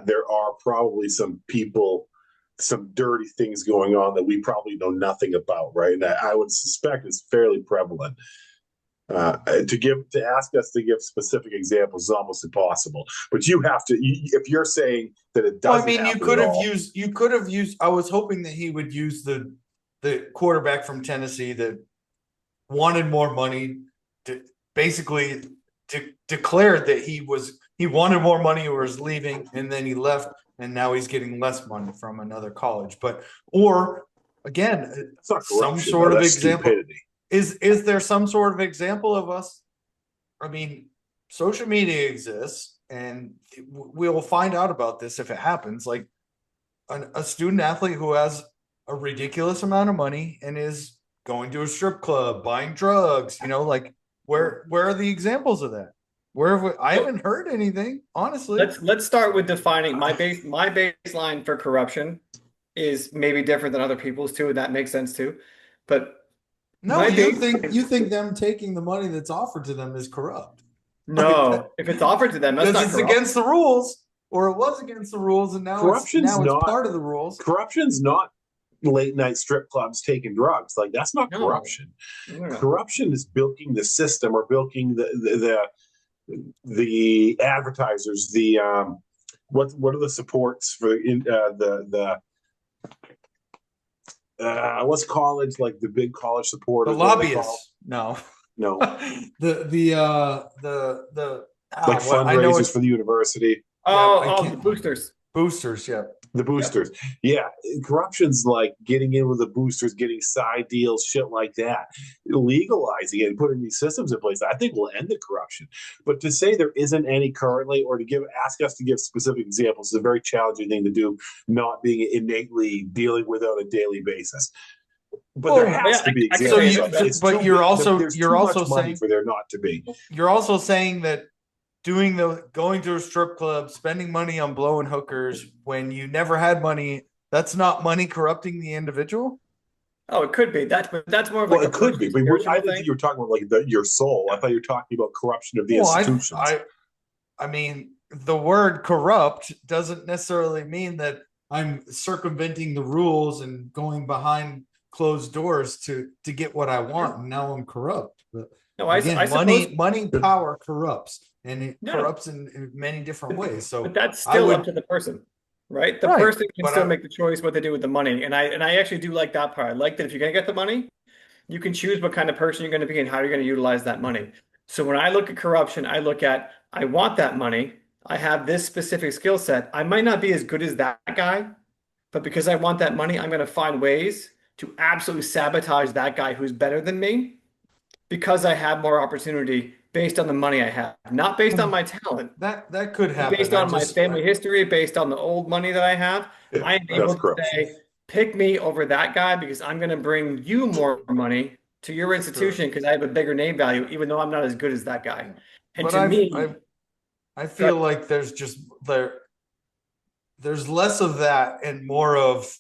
there are probably some people, some dirty things going on that we probably know nothing about, right? And I would suspect it's fairly prevalent. To ask us to give specific examples is almost impossible. But you have to, if you're saying that it Well, I doesn't mean, happen at all, you could have used, I was hoping that he would use the quarterback from Tennessee that wanted more money to basically declared that he wanted more money or was leaving and then he left and now he's getting less money from another college. But or again, it's not some corruption, sort though. of That's example. stupidity. Is there some sort of example of us? I mean, social media exists, and we'll find out about this if it happens. Like a student athlete who has a ridiculous amount of money and is going to a strip club, buying drugs. Like where are the examples of that? I So haven't heard anything, honestly. let's start with defining my baseline for corruption is maybe different than other people's too, and that makes sense too. But No, my you baseline, think them taking the money that's offered to them is corrupt? Like that, no, if it's offered to them, that's because not it's corrupt. against the rules, or it was against the rules, and Corruption's now it's not part of the rules. corruption's not late night strip clubs taking drugs. Like that's not No, corruption. no. Corruption is bilking the system or bilking the advertisers. What are the supports for the what's college like the big college The supporters? lobbyists, no, No, the like what I know fundraisers it's for the university. yeah I Oh, the can't boosters. boosters, yeah. The Yep. boosters. Yeah. Corruption's like getting in with the boosters, getting side deals, shit like that. Legalizing it and putting these systems in place, I think will end the corruption. But to say there isn't any currently or to ask us to give specific examples is a very challenging thing to do, not being innately dealing with it on a daily basis. But there Well, has Yeah, to be I can so tell you examples this of it. though. It's but too big. There's you're too much also money saying for there not to be. you're also saying that going to a strip club, spending money on blowing hookers when you never had money, that's not money corrupting the individual. Oh, it could be. That's more of Well, like a it could be, personal but I spiritual didn't think thing. you were talking about like your soul. I thought you were talking about corruption of the Well, institutions. I mean, the word corrupt doesn't necessarily mean that I'm circumventing the rules and going behind closed doors to get what I want, and now I'm corrupt. But No, I again, suppose money, power corrupts, and it no, corrupts in many different ways. but So that's I still up would to the person, right? The right, person can but still make the choice what they do with the money. And I actually do like that part. I like that if you're gonna get the money, you can choose what kind of person you're gonna be and how you're gonna utilize that money. So when I look at corruption, I look at I want that money. I have this specific skill set. I might not be as good as that guy, but because I want that money, I'm gonna find ways to absolutely sabotage that guy who's better than me because I have more opportunity based on the money I have, not based on my talent, that could but happen. based I on my just family history, based on the old money that I have. Yeah, I am that's able to corruption. say, pick me over that guy because I'm going to bring you more money to your sure, institution because I have a bigger name value, even though I'm not as good as that guy. yeah. And But to I've me, I feel like there's less of that and more of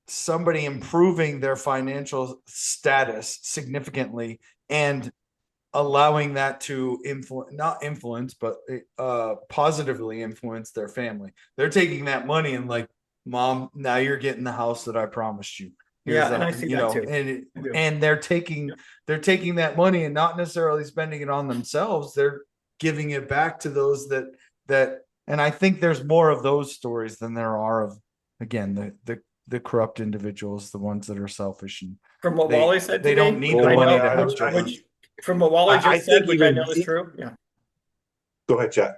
somebody improving their financial status significantly and allowing that to not influence, but positively influence their family. They're taking that money and like, mom, now you're getting the house that I promised you. Here's Yeah, and I see that too. And they're taking that money and not necessarily spending it on themselves. They're giving it back to those that and I think there's more of those stories than there are of, again, the corrupt individuals, the ones that are selfish and From what Wally said to they don't me, need the I money know, to have which- children. which from what Wally I just said, think which I even know is true. Yeah. Go ahead, Chad.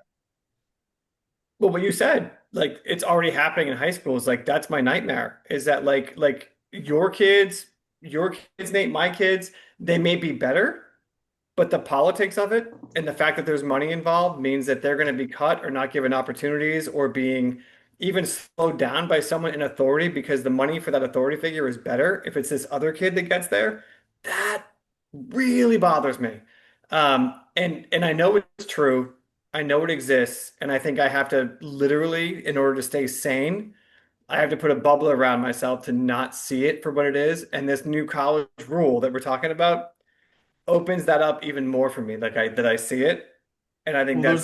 Well, what you said, like it's already happening in high schools. Like that's my nightmare. Is that like your kids, Nate, my kids, they may be better, but the politics of it and the fact that there's money involved means that they're going to be cut or not given opportunities or being even slowed down by someone in authority because the money for that authority figure is better if it's this other kid that gets there. That really bothers me. And I know it's true. I know it exists, and I think I have to literally, in order to stay sane, I have to put a bubble around myself to not see it for what it is. And this new college rule that we're talking about opens that up even more for me. Like I see it, and I think Well, that's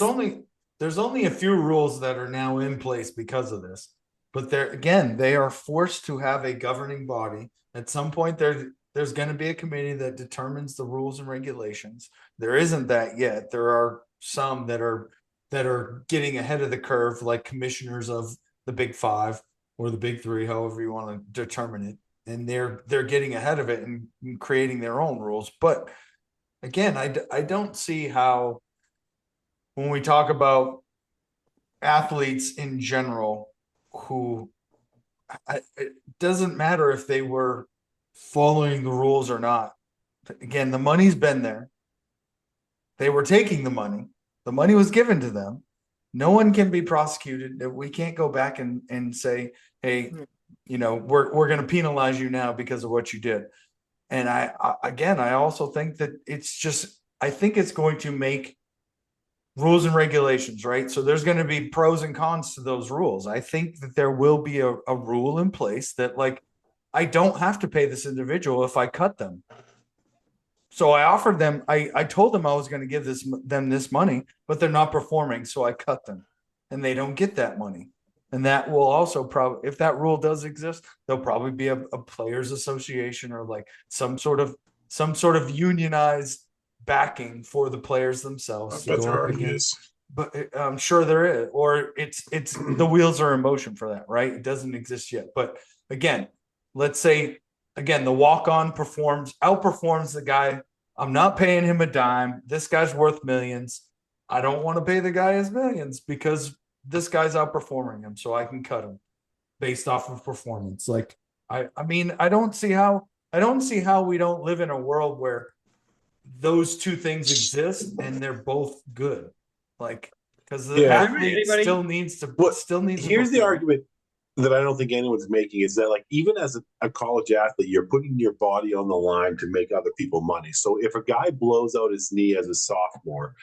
there's only a few rules that are now in place because of this, but they are forced to have a governing body. At some point, there's going to be a committee that determines the rules and regulations. There isn't that yet. There are some that are getting ahead of the curve, like commissioners of the Big Five or the Big Three, however you want to determine it, and they're getting ahead of it and creating their own rules. But again, I don't see how, when we talk about athletes in general, who it doesn't matter if they were following the rules or not. Again, the money's been there. They were taking the money. The money was given to them. No one can be prosecuted. We can't go back and say, hey, we're going to penalize you now because of what you did. And I also think that I think it's going to make rules and regulations, right? So there's going to be pros and cons to those rules. I think that there will be a rule in place that, like, I don't have to pay this individual if I cut them. So I offered them, I told them I was going to give them this money, but they're not performing. So I cut them and they don't get that money. And that will also probably, if that rule does exist, there'll probably be a players association or like some sort of unionized backing for the players themselves. I bet there already is. But I'm sure there is, or it's the wheels are in motion for that, right? It doesn't exist yet. But again, let's say the walk-on outperforms the guy. I'm not paying him a dime. This guy's worth millions. I don't want to pay the guy his millions because this guy's outperforming him, so I can cut him based off of performance. Like, I mean, I don't see how we don't live in a world where those two things exist and they're both good. Like, because the athlete still needs to Here's the argument that I don't think anyone's making is that, like, even as a college athlete, you're putting your body on the line to make other people money. So if a guy blows out his knee as a sophomore,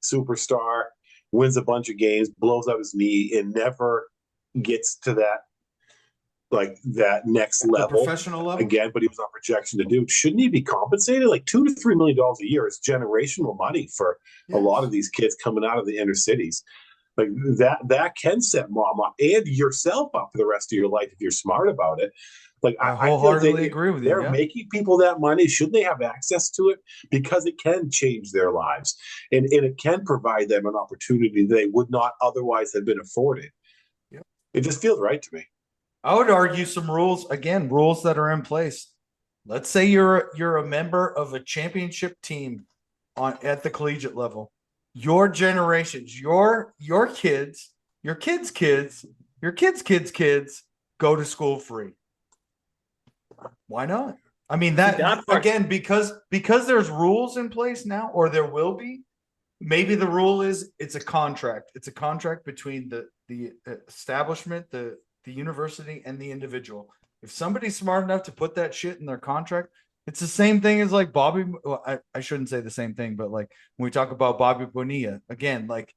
superstar, wins a bunch of games, blows out his knee, and never gets to that next level, professional level again, but he was on projection to do. Shouldn't he be compensated? Like $2 to $3 million a year is generational money for a lot of these kids coming out of the inner cities. Like that can set mom up and yourself up for the rest of your life if you're smart about it. Like I wholeheartedly agree with you. They're making people that money. Shouldn't they have access to it? Because it can change their lives and it can provide them an opportunity they would not otherwise have been afforded. Yep. It just feels right to me. I would argue some rules that are in place. Let's say you're a member of a championship team at the collegiate level. Your generations, your kids, your kids' kids, your kids' kids go to school free. Why not? I mean, that again, because there's rules in place now, or there will be. Maybe the rule is it's a contract. It's a contract between the establishment, the university, and the individual. If somebody's smart enough to put that shit in their contract, it's the same thing as like Bobby. Well, I shouldn't say the same thing, but like when we talk about Bobby Bonilla, again, like,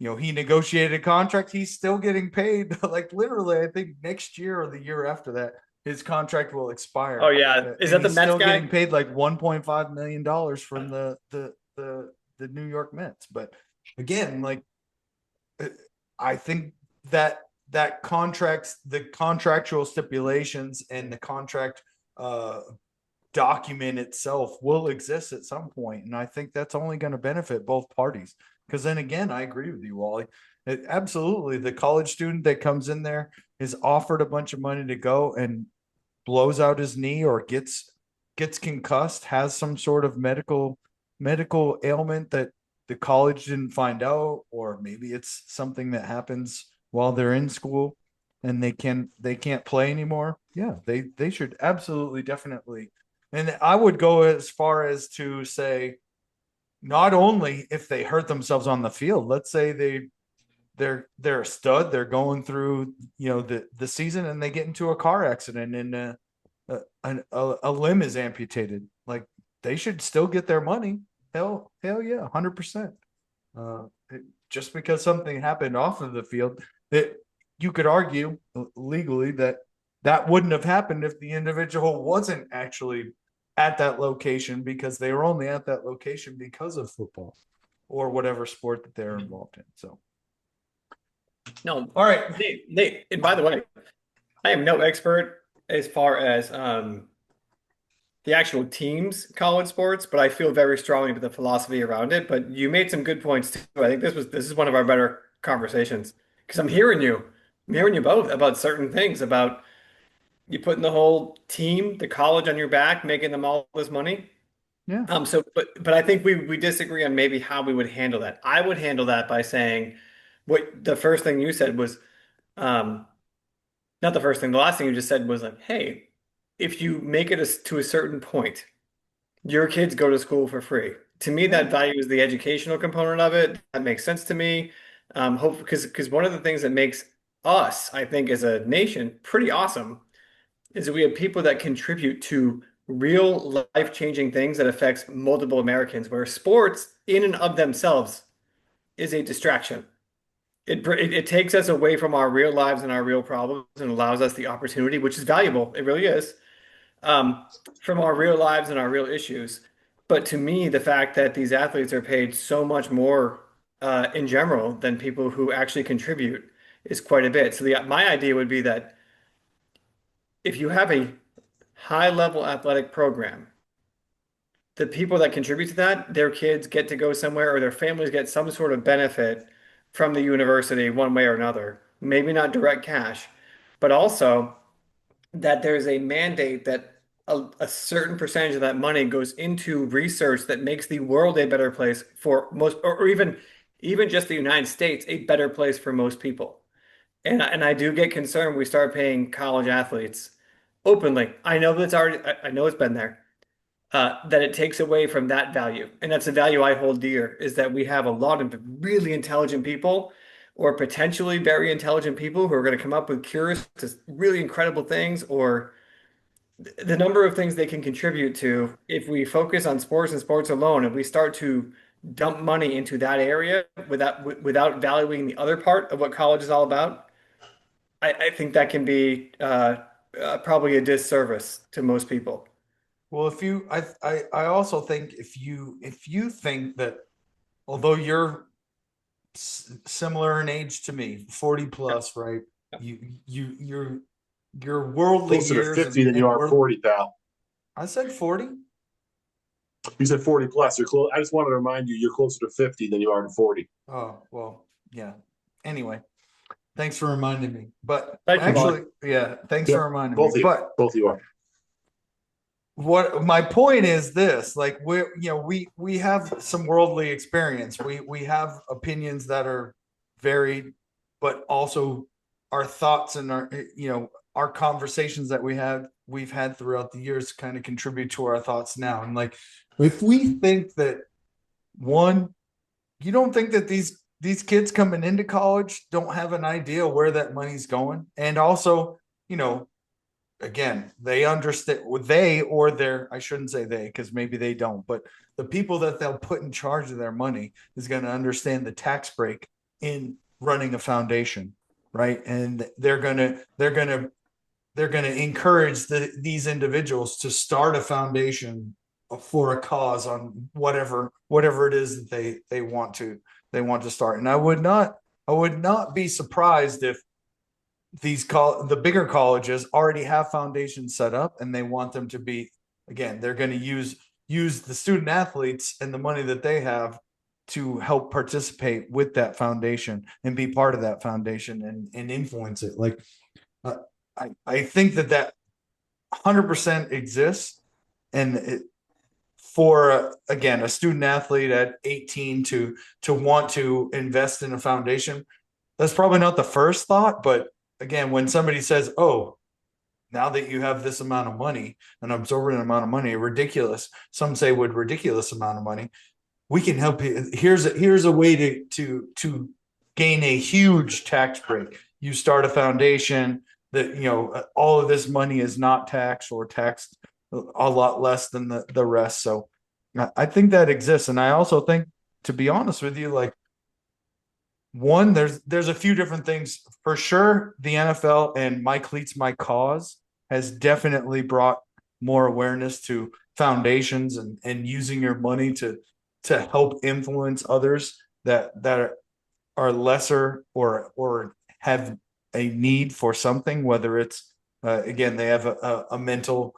he negotiated a contract. He's still getting paid. Like literally, I think next year or the year after that, his contract will expire. Oh yeah, is And that the he's Mets still getting guy? paid like $1.5 million from the New York Mets. But again, like I think that contracts, the contractual stipulations and the contract document itself will exist at some point, and I think that's only going to benefit both parties. Because then again, I agree with you, Wally. Absolutely, the college student that comes in there is offered a bunch of money to go and blows out his knee or gets concussed, has some sort of medical ailment that the college didn't find out, or maybe it's something that happens while they're in school and they can't play anymore. Yeah, they should absolutely definitely. And I would go as far as to say, not only if they hurt themselves on the field, let's say they're a stud, they're going through the season and they get into a car accident and a limb is amputated, like they should still get their money. Hell yeah, 100%. Just because something happened off of the field, that you could argue legally that wouldn't have happened if the individual wasn't actually at that location, because they were only at that location because of football or whatever sport that they're involved in. So, No, all right. Nate, and by the way, I am no expert as far as the actual teams college sports, but I feel very strongly about the philosophy around it. But you made some good points too. I think this is one of our better conversations because I'm hearing you both about certain things, about you putting the whole team, the college on your back, making them all this money. Yeah. But I think we disagree on maybe how we would handle that. I would handle that by saying what the first thing you said was, um, not the first thing, the last thing you just said was like, hey, if you make it to a certain point, your kids go to school for free. To me, Yeah. that values the educational component of it. That makes sense to me. Hope because one of the things that makes us, I think, as a nation pretty awesome is that we have people that contribute to real life-changing things that affects multiple Americans, where sports in and of themselves is a distraction. It takes us away from our real lives and our real problems and allows us the opportunity, which is valuable. It really is, um, from our real lives and our real issues. But to me, the fact that these athletes are paid so much more in general than people who actually contribute is quite a bit. So my idea would be that if you have a high level athletic program, the people that contribute to that, their kids get to go somewhere or their families get some sort of benefit from the university one way or another. Maybe not direct cash, but also that there's a mandate that a certain percentage of that money goes into research that makes the world a better place for most, or even just the United States, a better place for most people. And I do get concerned we start paying college athletes openly. I know that's already, I know it's been there, that it takes away from that value. And that's a value I hold dear, is that we have a lot of really intelligent people or potentially very intelligent people who are going to come up with cures to really incredible things, or the number of things they can contribute to if we focus on sports and sports alone, if we start to dump money into that area without valuing the other part of what college is all about. I think that can be probably a disservice to most people. Well, if you, I also think if you think that although you're similar in age to me, 40 Yeah. plus, right? Yeah. Your worldly Closer to years 50 than you and are 40, pal. I said 40. You said 40 plus. You're close. I just wanted to remind you, you're closer to 50 than you are to 40. Oh, well, yeah. Anyway, thanks for reminding me. But Thank you, Mark. actually, yeah, thanks Yep. for reminding Both of me. you. But Both of you are. what my point is this, like we have some worldly experience. We have opinions that are varied, but also our thoughts and our conversations that we've had throughout the years kind of contribute to our thoughts now. And like if we think that one, you don't think that these kids coming into college don't have an idea where that money's going, and also, again, they understand, or their, I shouldn't say they, because maybe they don't, but the people that they'll put in charge of their money is going to understand the tax break in running a foundation, right? And they're gonna encourage these individuals to start a foundation for a cause on whatever it is that they want to start. And I would not be surprised if the bigger colleges already have foundations set up and they want them to be, again, they're going to use the student athletes and the money that they have to help participate with that foundation and be part of that foundation and influence it. Like, I think that 100% exists. And for, again, a student athlete at 18 to want to invest in a foundation, that's probably not the first thought. But again, when somebody says, oh, now that you have this amount of money, an absorbent amount of money, some say with ridiculous amount of money, we can help you. Here's a way to gain a huge tax break. You start a foundation that, all of this money is not taxed or taxed a lot less than the rest. So I think that exists. And I also think, to be honest with you, like, one, there's a few different things for sure. The NFL and My Cleats, My Cause has definitely brought more awareness to foundations and using your money to help influence others that are lesser or have a need for something, whether it's again, they have a mental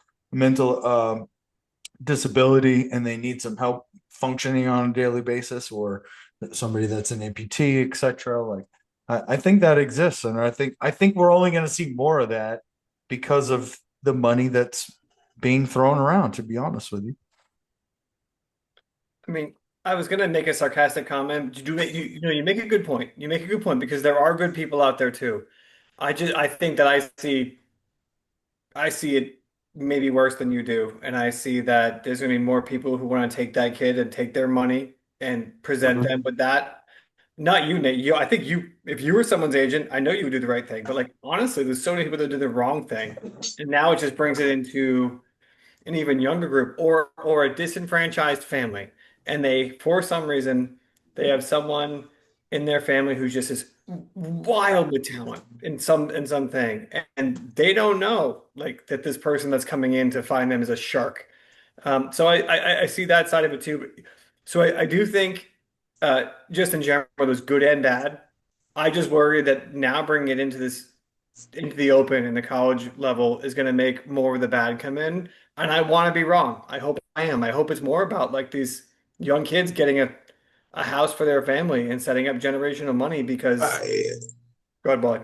disability and they need some help functioning on a daily basis, or somebody that's an amputee, etc. Like, I think that exists, and I think we're only going to see more of that because of the money that's being thrown around, to be honest with you. I mean, I was gonna make a sarcastic comment. You make a good point. You make a good point because there are good people out there too. I think that I see it maybe worse than you do, and I see that there's gonna be more people who want to take that kid and take their money and present them with that. Not you, Nate. I think if you were someone's agent, I know you would do the right thing. But like honestly, there's so many people that do the wrong thing, and now it just brings it into an even younger group or a disenfranchised family, and they for some reason they have someone in their family who's just is wild with talent in something, and they don't know like that this person that's coming in to find them is a shark. So I see that side of it too. So I do think just in general, there's good and bad. I just worry that now bringing it into the open and the college level is going to make more of the bad come in. And I want to be wrong. I hope I am. I hope it's more about like these young kids getting a house for their family and setting up generational money because go ahead, boy.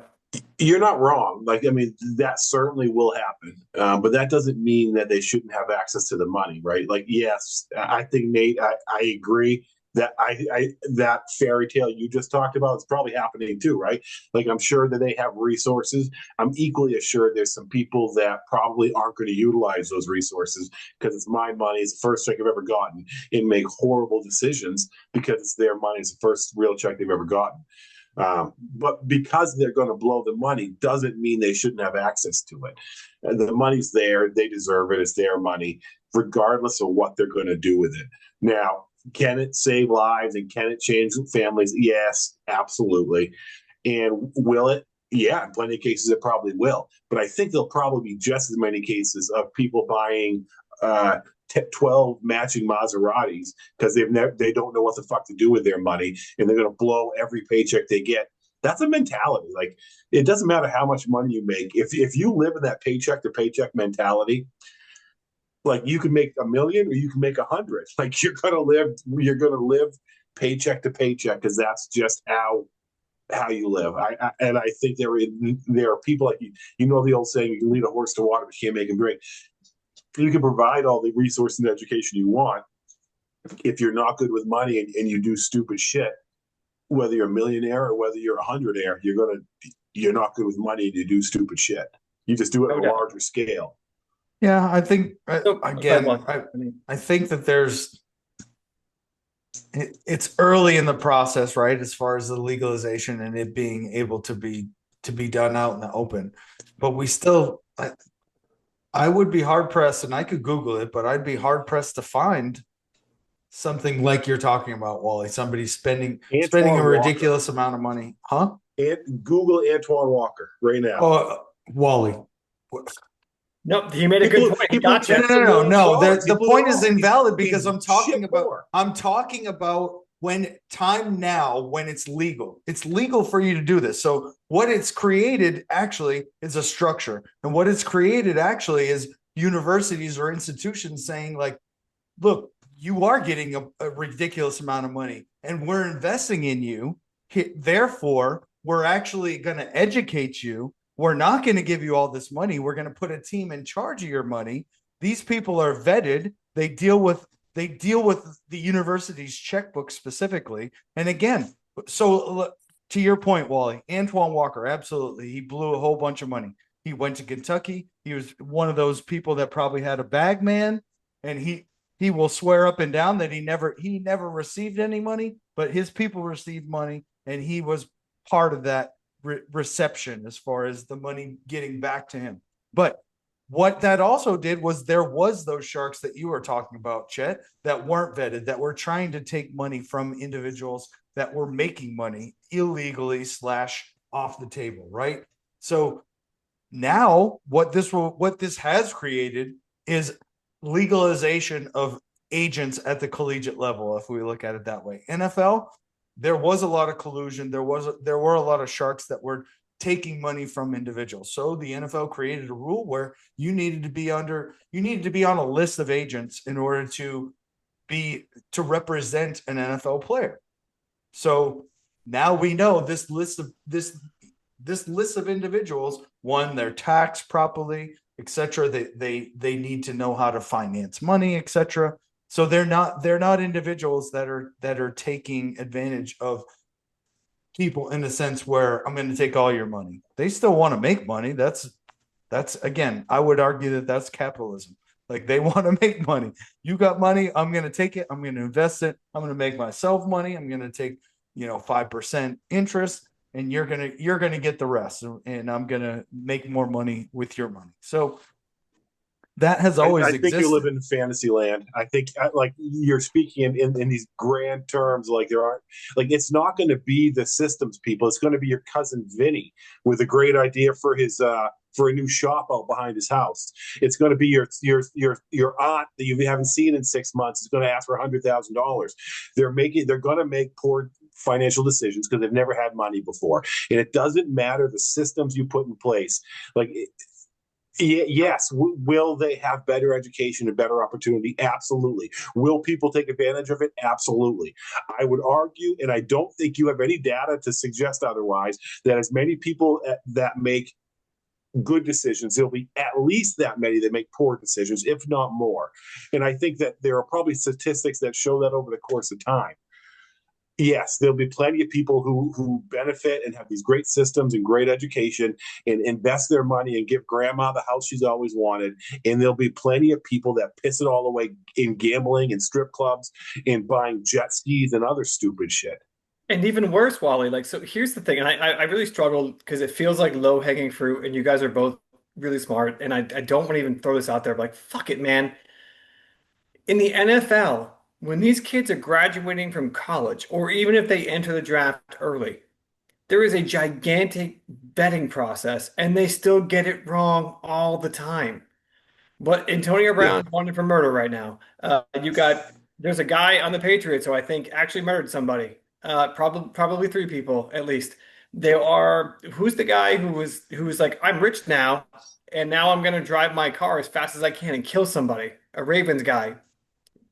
You're not wrong. Like, I mean, that certainly will happen. But that doesn't mean that they shouldn't have access to the money, right? Like, yes, I think, Nate, I agree that that fairy tale you just talked about is probably happening too, right? Like, I'm sure that they have resources. I'm equally assured there's some people that probably aren't going to utilize those resources because it's my money, it's the first check I've ever gotten, and make horrible decisions because it's their money, it's the first real check they've ever gotten. But because they're going to blow the money doesn't mean they shouldn't have access to it. And the money's there, they deserve it, it's their money, regardless of what they're going to do with it. Now, can it save lives and can it change families? Yes, absolutely. And will it? Yeah, in plenty of cases it probably will. But I think there'll probably be just as many cases of people buying 12 matching Maseratis because they don't know what the fuck to do with their money and they're going to blow every paycheck they get. That's a mentality. Like, it doesn't matter how much money you make. If you live in that paycheck to paycheck mentality, like, you can make 1 million or you can make 100. Like, you're going to live paycheck to paycheck because that's just how you live. I think there are people like you know the old saying, you can lead a horse to water, but you can't make him drink. You can provide all the resources and education you want. If you're not good with money and you do stupid shit, whether you're a millionaire or whether you're a hundredaire, you're not good with money and you do stupid shit. You just do it on a larger scale. Yeah, I think again, I think that it's early in the process, right? As far as the legalization and it being able to be done out in the open, but we still, I would be hard pressed, and I could Google it, but I'd be hard pressed to find something like you're talking about, Wally. Somebody spending a Antoine Walker. ridiculous amount of money, huh? And Google Antoine Walker right now. Oh, Wally. Nope, he made a He good blew point. He he blew got you. tens of millions of No. dollars. He The blew it point is all. invalid because He's shit poor. I'm talking about when time now when it's legal. It's legal for you to do this. So what it's created actually is a structure. And what it's created actually is universities or institutions saying like, look, you are getting a ridiculous amount of money and we're investing in you. Therefore, we're actually going to educate you. We're not going to give you all this money. We're going to put a team in charge of your money. These people are vetted. They deal with the university's checkbook specifically. And again, so to your point, Wally, Antoine Walker, absolutely. He blew a whole bunch of money. He went to Kentucky. He was one of those people that probably had a bag man, and he will swear up and down that he never received any money, but his people received money, and he was part of that reception as far as the money getting back to him. But what that also did was there was those sharks that you were talking about, Chet, that weren't vetted, that were trying to take money from individuals that were making money illegally slash off the table, right? So now what this has created is legalization of agents at the collegiate level, if we look at it that way. NFL, there was a lot of collusion. There were a lot of sharks that were taking money from individuals. So the NFL created a rule where you needed to be on a list of agents in order to represent an NFL player. So now we know this list of individuals, one, they're taxed properly, etc. They need to know how to finance money, etc. So they're not individuals that are taking advantage of people in the sense where I'm going to take all your money. They still want to make money. That's again, I would argue that that's capitalism. Like they want to make money. You got money, I'm going to take it. I'm going to invest it. I'm going to make myself money. I'm going to take 5% interest, and you're gonna get the rest, and I'm gonna make more money with your money. So that has always I think you live existed. in fantasy land. I think like you're speaking in these grand terms, like there aren't like it's not going to be the systems people. It's going to be your cousin Vinny with a great idea for a new shop out behind his house. It's going to be your aunt that you haven't seen in 6 months is going to ask for $100,000. They're going to make poor financial decisions because they've never had money before, and it doesn't matter the systems you put in place. Like yes, will they have better education and better opportunity? Absolutely. Will people take advantage of it? Absolutely. I would argue, and I don't think you have any data to suggest otherwise, that as many people that make good decisions, there'll be at least that many that make poor decisions, if not more. And I think that there are probably statistics that show that over the course of time. Yes, there'll be plenty of people who benefit and have these great systems and great education and invest their money and give grandma the house she's always wanted. And there'll be plenty of people that piss it all away in gambling and strip clubs and buying jet skis and other stupid shit. And even worse, Wally, like, so here's the thing, and I really struggle because it feels like low-hanging fruit, and you guys are both really smart, and I don't want to even throw this out there, but like, fuck it, man. In the NFL, when these kids are graduating from college, or even if they enter the draft early, there is a gigantic vetting process, and they still get it wrong all the time. But Antonio Yeah. Brown's wanted for murder right now. There's a guy on the Patriots who I think actually murdered somebody. Probably three people at least. Who's the guy who's like, I'm rich now, and now I'm gonna drive my car as fast as I can and kill somebody. A Ravens guy.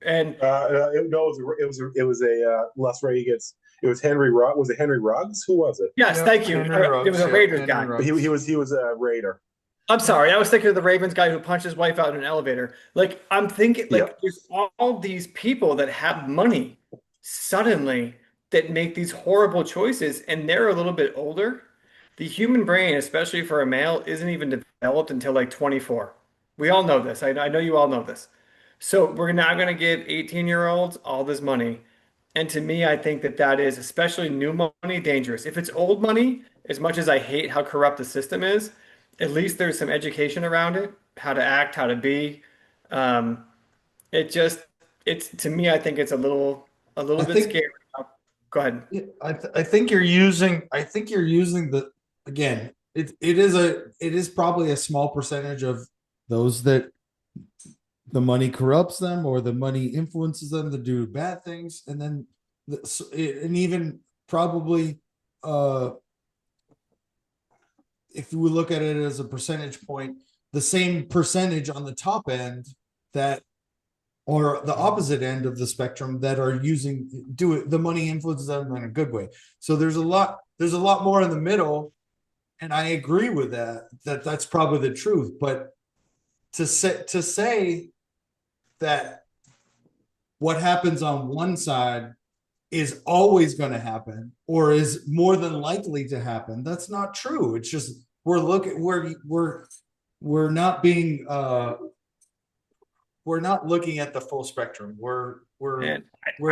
And No, it was a Las Vegas. It was Henry Rugg. Was it Henry Ruggs? Who was it? yes, Yep, thank you. Henry It was Ruggs. a Yep, Raiders Henry guy. Ruggs. He was a Raider. I'm sorry. I was thinking of the Ravens guy who punched his wife out in an elevator. Like, I'm thinking, Yeah. like, there's all these people that have money suddenly that make these horrible choices, and they're a little bit older. The human brain, especially for a male, isn't even developed until like 24. We all know this. I know you all know this. So we're now going to give 18-year-olds all this money. And to me, I think that that is, especially new money, dangerous. If it's old money, as much as I hate how corrupt the system is, at least there's some education around it, how to act, how to be. Um, it just it's to me, I think it's a little I bit think scary. Go ahead. Yeah, I think you're using the again, it is probably a small percentage of those that the money corrupts them or the money influences them to do bad things. And then and even probably if we look at it as a percentage point, the same percentage on the top end that or the opposite end of the spectrum that are using do it the money influences them in a good way. So there's a lot more in the middle, and I agree with that's probably the truth. But to say that what happens on one side is always going to happen or is more than likely to happen, that's not true. It's just we're not being we're not looking at the full spectrum. And We're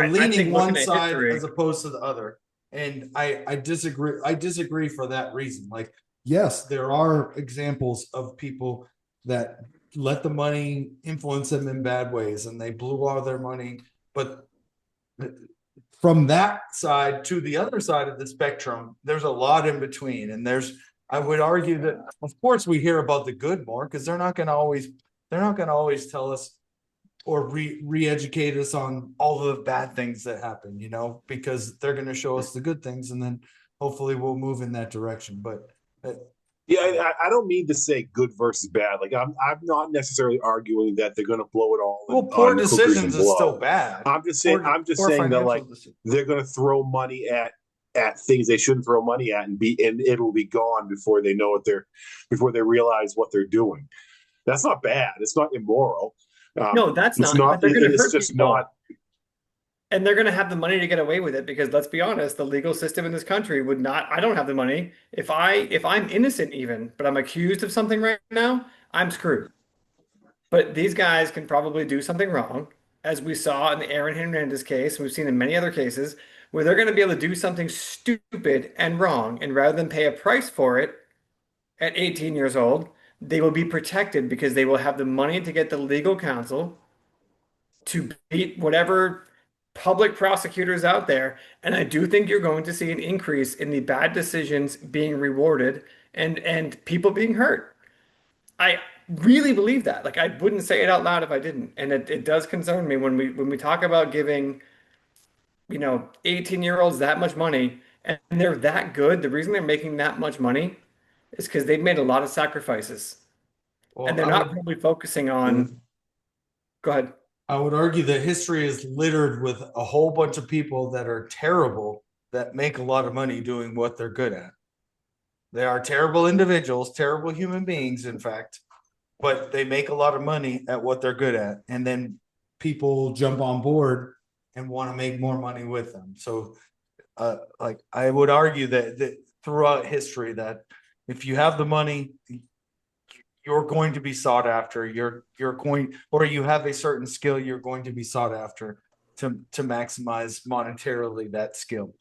I leaning think looking one at side history, as opposed to the other. And I disagree. I disagree for that reason. Like, yes, there are examples of people that let the money influence them in bad ways and they blew all their money. But from that side to the other side of the spectrum, there's a lot in between. And I would argue that, of course, we hear about the good more because they're not going to always tell us or re-educate us on all the bad things that happen, because they're going to show us the good things, and then hopefully we'll move in that direction. But Yeah, I don't mean to say good versus bad. Like I'm not necessarily arguing that they're going to blow it all well, poor on hookers and decisions is still blow. bad. I'm just Poor saying that financial like decisions. they're going to throw money at things they shouldn't throw money at and it'll be gone before they know what before they realize what they're doing. That's not bad. It's not immoral. no, that's It's not, not. but they're going to It's hurt just not. people. And they're going to have the money to get away with it because let's be honest, the legal system in this country would not, I don't have the money. If I'm innocent even, but I'm accused of something right now, I'm screwed. But these guys can probably do something wrong, as we saw in the Aaron Hernandez case, and we've seen in many other cases, where they're going to be able to do something stupid and wrong, and rather than pay a price for it at 18 years old, they will be protected because they will have the money to get the legal counsel to beat whatever public prosecutors out there. And I do think you're going to see an increase in the bad decisions being rewarded and people being hurt. I really believe that. Like I wouldn't say it out loud if I didn't. And it does concern me when we talk about giving, 18-year-olds that much money and they're that good. The reason they're making that much money is because they've made a lot of sacrifices. Well, And they're not probably focusing on, go ahead. I would argue that history is littered with a whole bunch of people that are terrible that make a lot of money doing what they're good at. They are terrible individuals, terrible human beings, in fact, but they make a lot of money at what they're good at. And then people jump on board and want to make more money with them. So, like, I would argue that throughout history, that if you have the money, you're going to be sought after. You're going, or you have a certain skill, you're going to be sought after to maximize monetarily that skill.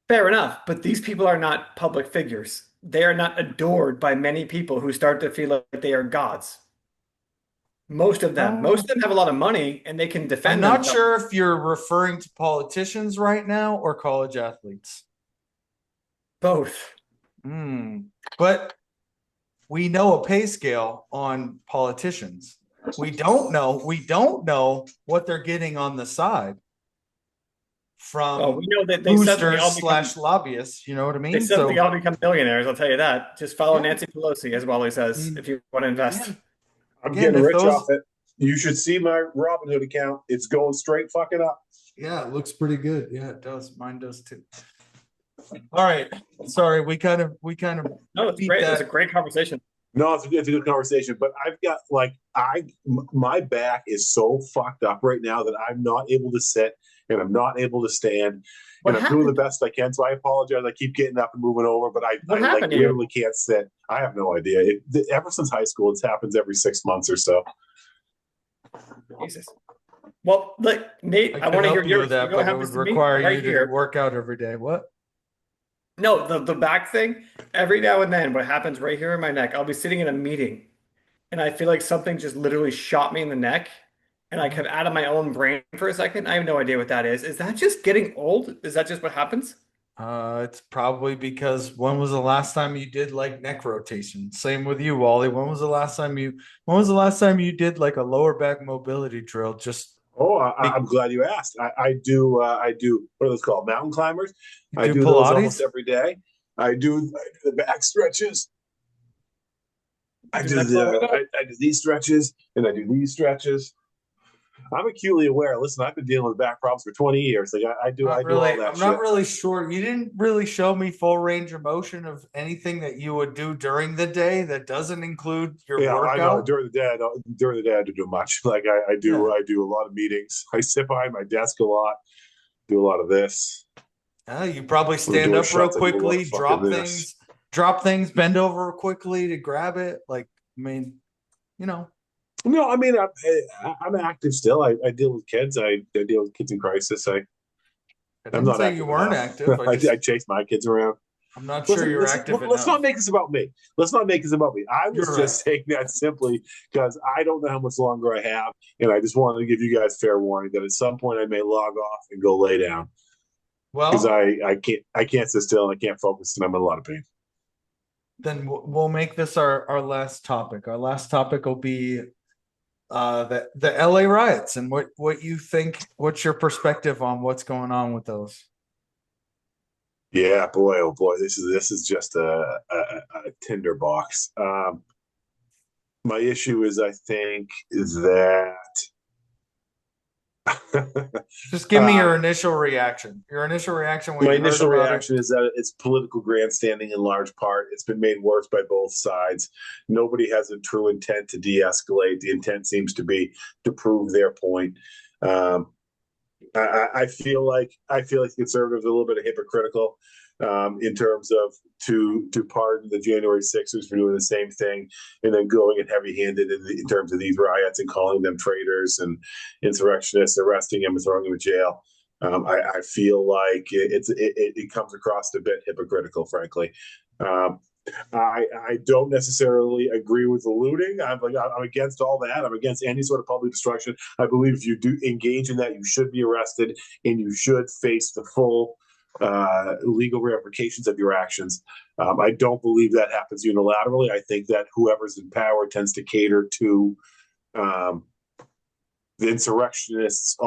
Fair enough, but these people are not public figures. They are not adored by many people who start to feel like they are gods. Most of them have a lot of money and they can I'm defend not themselves. sure if you're referring to politicians right now or college athletes. Both. But we know a pay scale on politicians. We don't know what they're getting on the side Oh, from we know that boosters slash lobbyists. You know what I they mean? suddenly So all become millionaires. I'll tell you that. Just follow yeah, Nancy Pelosi, as Wally I says, mean, if you want to invest. again, I'm again, getting if rich off those, it. You should see my Robinhood account. It's going straight fucking up. yeah, it looks pretty good. Yeah, it does. Mine does too. All right. Sorry, we kind of No, it's beat great. It was a that. great conversation. No, it's a good conversation, but I've got like my back is so fucked up right now that I'm not able to sit and I'm not able to stand, What and I'm doing the happened? best I can. So I apologize. I keep getting up and moving over, but What I like happened to you? literally can't sit. I have no idea. Ever since high school, it happens every 6 months or so. Jesus. Well, look, Nate, I I could want to hear help you with yours. You that, know what but it would happens to me require right you to here. work out every day. What? No, the back thing, every now and then, what happens right here in my neck, I'll be sitting in a meeting and I feel like something just literally shot me in the neck. and I come out of my own brain for a second. I have no idea what that is. Is that just getting old? Is that just what happens? It's probably because when was the last time you did like neck rotation? Same with you, Wally. When was the last time you did like a lower back mobility drill? Just Oh, be, I'm glad you asked. I do. What are those called? Mountain climbers. you I do do those almost Pilates? every day. I do the back stretches. You do next level with that? I do these stretches and I do these stretches. I'm acutely aware. Listen, I've been dealing with back problems for 20 years. Like I Not do all really. that I'm not shit. really sure. You didn't really show me full range of motion of anything that you would do during the day that doesn't include your Yeah, I know. workout. During the day, I don't do much. Like Yeah. I do a lot of meetings. I sit behind my desk a lot. Do a lot of this. You probably When the stand door up real shuts, I do a lot quickly, of fucking this. drop things, bend over quickly to grab it. Like, I mean, you know, No, I mean I'm active still. I deal with kids. I deal with kids in crisis. I I'm didn't not say you active weren't enough. active. I chase my kids around. I'm not sure Listen, you're active let's not enough. make this about me. Let's not make this about me. I You're was right. just saying that simply because I don't know how much longer I have, and I just wanted to give you guys fair warning that at some point I may log off and go lay down because Well, I can't sit still and I can't focus and I'm in a lot of pain. then we'll make this our last topic. Our last topic will be the LA riots and what you think. What's your perspective on what's going on with those? Yeah, boy, oh boy, this is just a tinderbox. My issue is I think that Just give me uh, your initial reaction. Your initial reaction when my you heard initial about it. reaction is that it's political grandstanding in large part. It's been made worse by both sides. Nobody has a true intent to de-escalate. The intent seems to be to prove their point. Um, I feel like conservatives are a little bit hypocritical in terms of to pardon the January Sixers for doing the same thing and then going and heavy handed in terms of these riots and calling them traitors and insurrectionists, arresting them and throwing them in jail. I feel like it comes across a bit hypocritical, frankly. Um, I don't necessarily agree with the looting. I'm against all that. I'm against any sort of public destruction. I believe if you do engage in that, you should be arrested and you should face the full legal ramifications of your actions. I don't believe that happens unilaterally. I think that whoever's in power tends to cater to um, the insurrectionists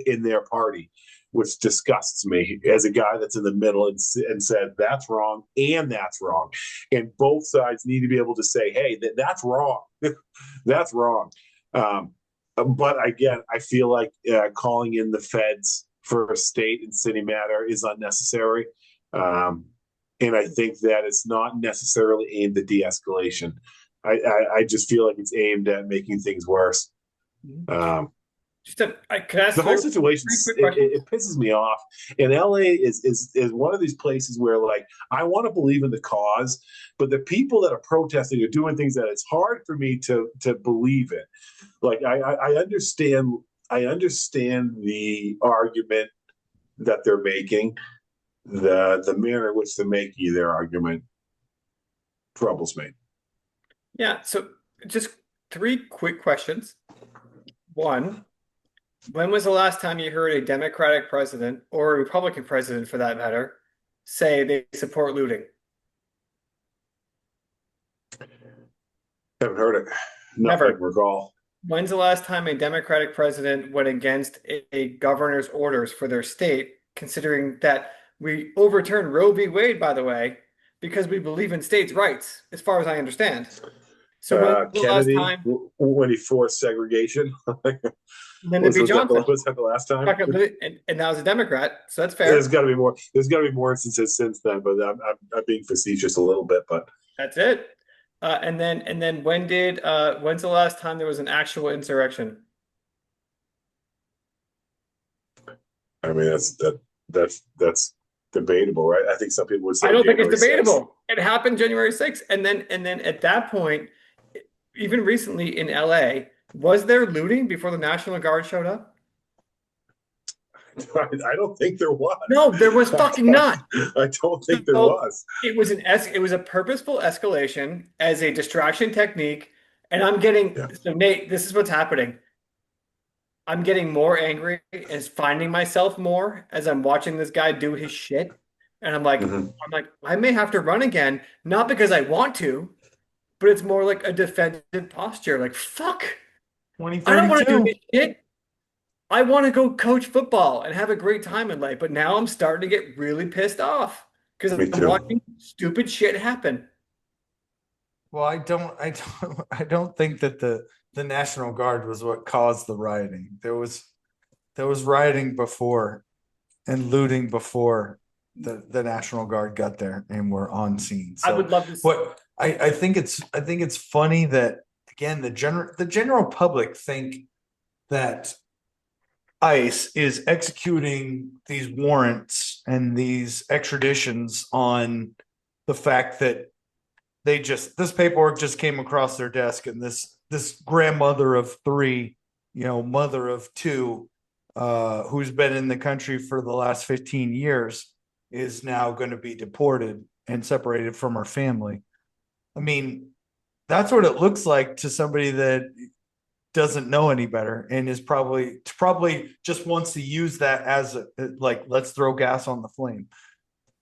in their party, which disgusts me as a guy that's in the middle and said that's wrong and that's wrong, and both sides need to be able to say, hey, that's wrong, that's wrong. Um, but again, I feel like calling in the feds for a state and city matter is unnecessary. Um, and I think that it's not necessarily aimed at de-escalation. I just feel like it's aimed at making things worse. Um, Can I ask the whole situation three quick questions? it pisses me off. And LA is one of these places where like I want to believe in the cause, but the people that are protesting are doing things that it's hard for me to believe in. Like I understand the argument that they're making. The manner in which they're making their argument troubles me. Yeah, so just three quick questions. One, when was the last time you heard a Democratic president or a Republican president for that matter say they support looting? Haven't heard it. Not I can Never. recall. When's the last time a Democratic president went against a governor's orders for their state, considering that we overturned Roe v. Wade, by the way, because we believe in states' rights, as far as I understand. So when was the last Kennedy time when he forced segregation. Lyndon B. Johnson? Was that the last time? And that was a Democrat, so that's There's fair. got to be more. There's got to be more instances since then, but I'm being facetious a little bit. But That's it. And then when's the last time there was an actual insurrection? I mean that's debatable, right? I think some people would I say don't think it's January 6th. debatable. It happened January 6th. And then at that point, even recently in LA, was there looting before the National Guard showed up? I don't think there was. No, there was fucking not. I don't think there So was. it was a purposeful escalation as a distraction technique. And I'm getting Yeah. so Nate, this is what's happening. I'm getting more angry and finding myself more as I'm watching this guy do his shit. And Mhm. I may have to run again, not because I want to, but it's more like a defensive posture. Like, fuck, I don't want to do 2032. this shit. I want to go coach football and have a great time in life. But now I'm starting to get really pissed off because Me I'm too. watching stupid shit happen. Well, I don't think that the National Guard was what caused the rioting. There was rioting before and looting before the National Guard got there and were on scene. I So would love to. what I think it's funny that again the general public think that ICE is executing these warrants and these extraditions on the fact that this paperwork just came across their desk and this grandmother of three, mother of two, who's been in the country for the last 15 years is now going to be deported and separated from her family. I mean, that's what it looks like to somebody that doesn't know any better and is probably just wants to use that as like, let's throw gas on the flame.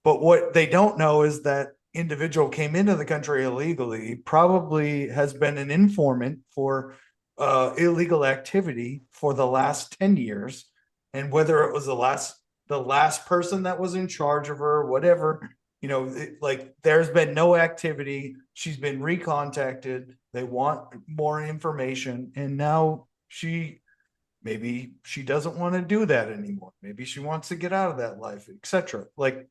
But what they don't know is that individual came into the country illegally, probably has been an informant for illegal activity for the last 10 years. And whether it was the last person that was in charge of her, whatever, like there's been no activity. She's been recontacted. They want more information. And now maybe she doesn't want to do that anymore. Maybe she wants to get out of that life, etc. Like,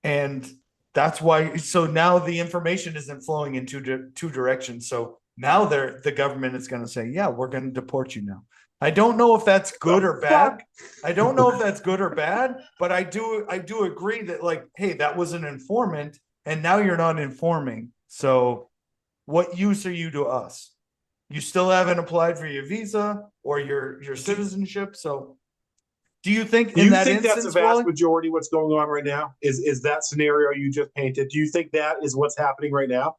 and that's why. So now the information isn't flowing in two directions. So now the government is going to say, yeah, we're going to deport you now. I don't know if that's good or bad. I don't know if that's good or bad, but I do agree that, like, hey, that was an informant and now you're not informing. So what use are you to us? You still haven't applied for your visa or your citizenship. So do you think Do in you that think that's a instance, vast Wally? majority what's going on right now? Is that scenario you just painted? Do you think that is what's happening right now?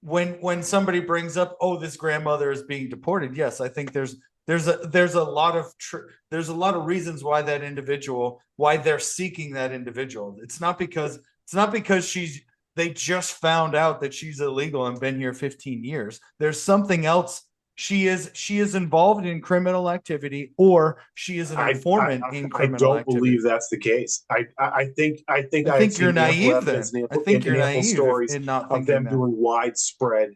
When somebody brings up, oh, this grandmother is being deported, yes, I think there's a lot of reasons why they're seeking that individual. It's not because they just found out that she's illegal and been here 15 years. There's something else. She is involved in criminal activity, or she is an informant in I criminal don't activity. believe that's the case. I think I I have think you're seen ample naive evidence then. and I ample, think you're and ample naive if stories in not of thinking them that. doing widespread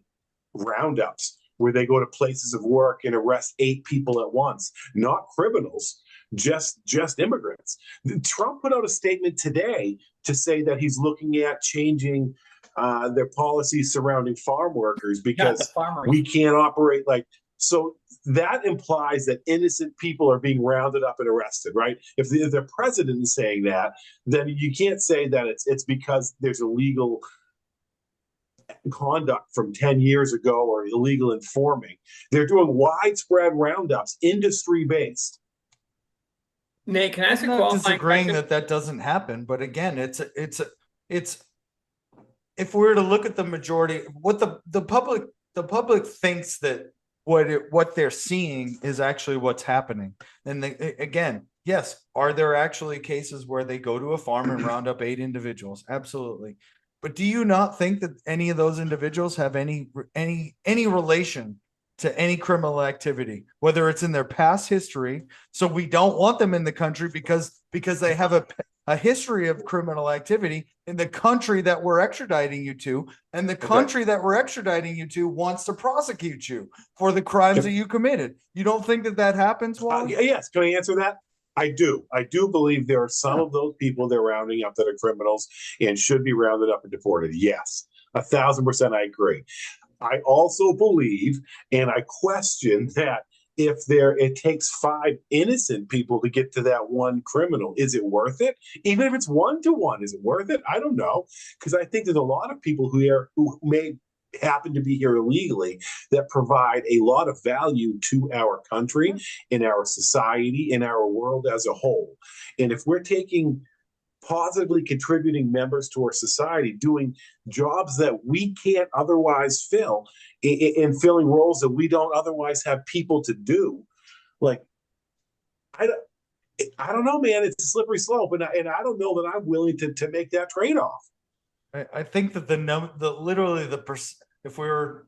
roundups where they go to places of work and arrest 8 people at once, not criminals, just immigrants. Trump put out a statement today to say that he's looking at changing their policies surrounding farm workers Yeah, the because farmers. we can't operate like so. That implies that innocent people are being rounded up and arrested, right? If the president is saying that, then you can't say that it's because there's illegal conduct from 10 years ago or illegal informing. They're doing widespread roundups, industry based. Nate, can I ask I'm a not qualifying disagreeing question? that doesn't happen, but again, it's if we were to look at the majority, what the public thinks that what they're seeing is actually what's happening. And again, yes, are there actually cases where they go to a farm and round up 8 individuals? Absolutely. But do you not think that any of those individuals have any relation to any criminal activity, whether it's in their past history? So we don't want them in the country because they have a history of criminal activity in the country that we're extraditing you to, and the country that we're extraditing you to wants to prosecute you for the crimes that you committed. You don't think that happens, Wally? Yes, can I answer that? I do. I do believe there are some Yeah. of those people they're rounding up that are criminals and should be rounded up and deported. Yes, 1,000% I agree. I also believe, and I question that if it takes 5 innocent people to get to that one criminal, is it worth it? Even if it's 1 to 1, is it worth it? I don't know, because I think there's a lot of people who may happen to be here illegally that provide a lot of value to our country, in our society, in our world as a whole. And if we're taking positively contributing members to our society doing jobs that we can't otherwise fill, in filling roles that we don't otherwise have people to do, like I don't know, man. It's a slippery slope, and I don't know that I'm willing to make that trade off. I think that literally if we were,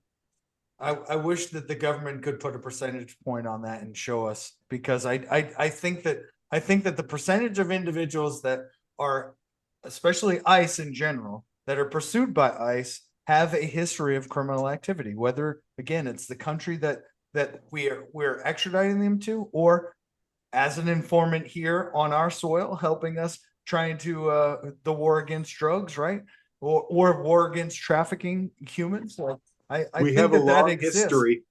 I wish that the government could put a percentage point on that and show us, because I think that the percentage of individuals that are, especially ICE in general, that are pursued by ICE have a history of criminal activity, whether again it's the country that we're extraditing them to, or as an informant here on our soil, helping us trying to the war against drugs, right? Or war against trafficking humans. Like I We think have a long exists. history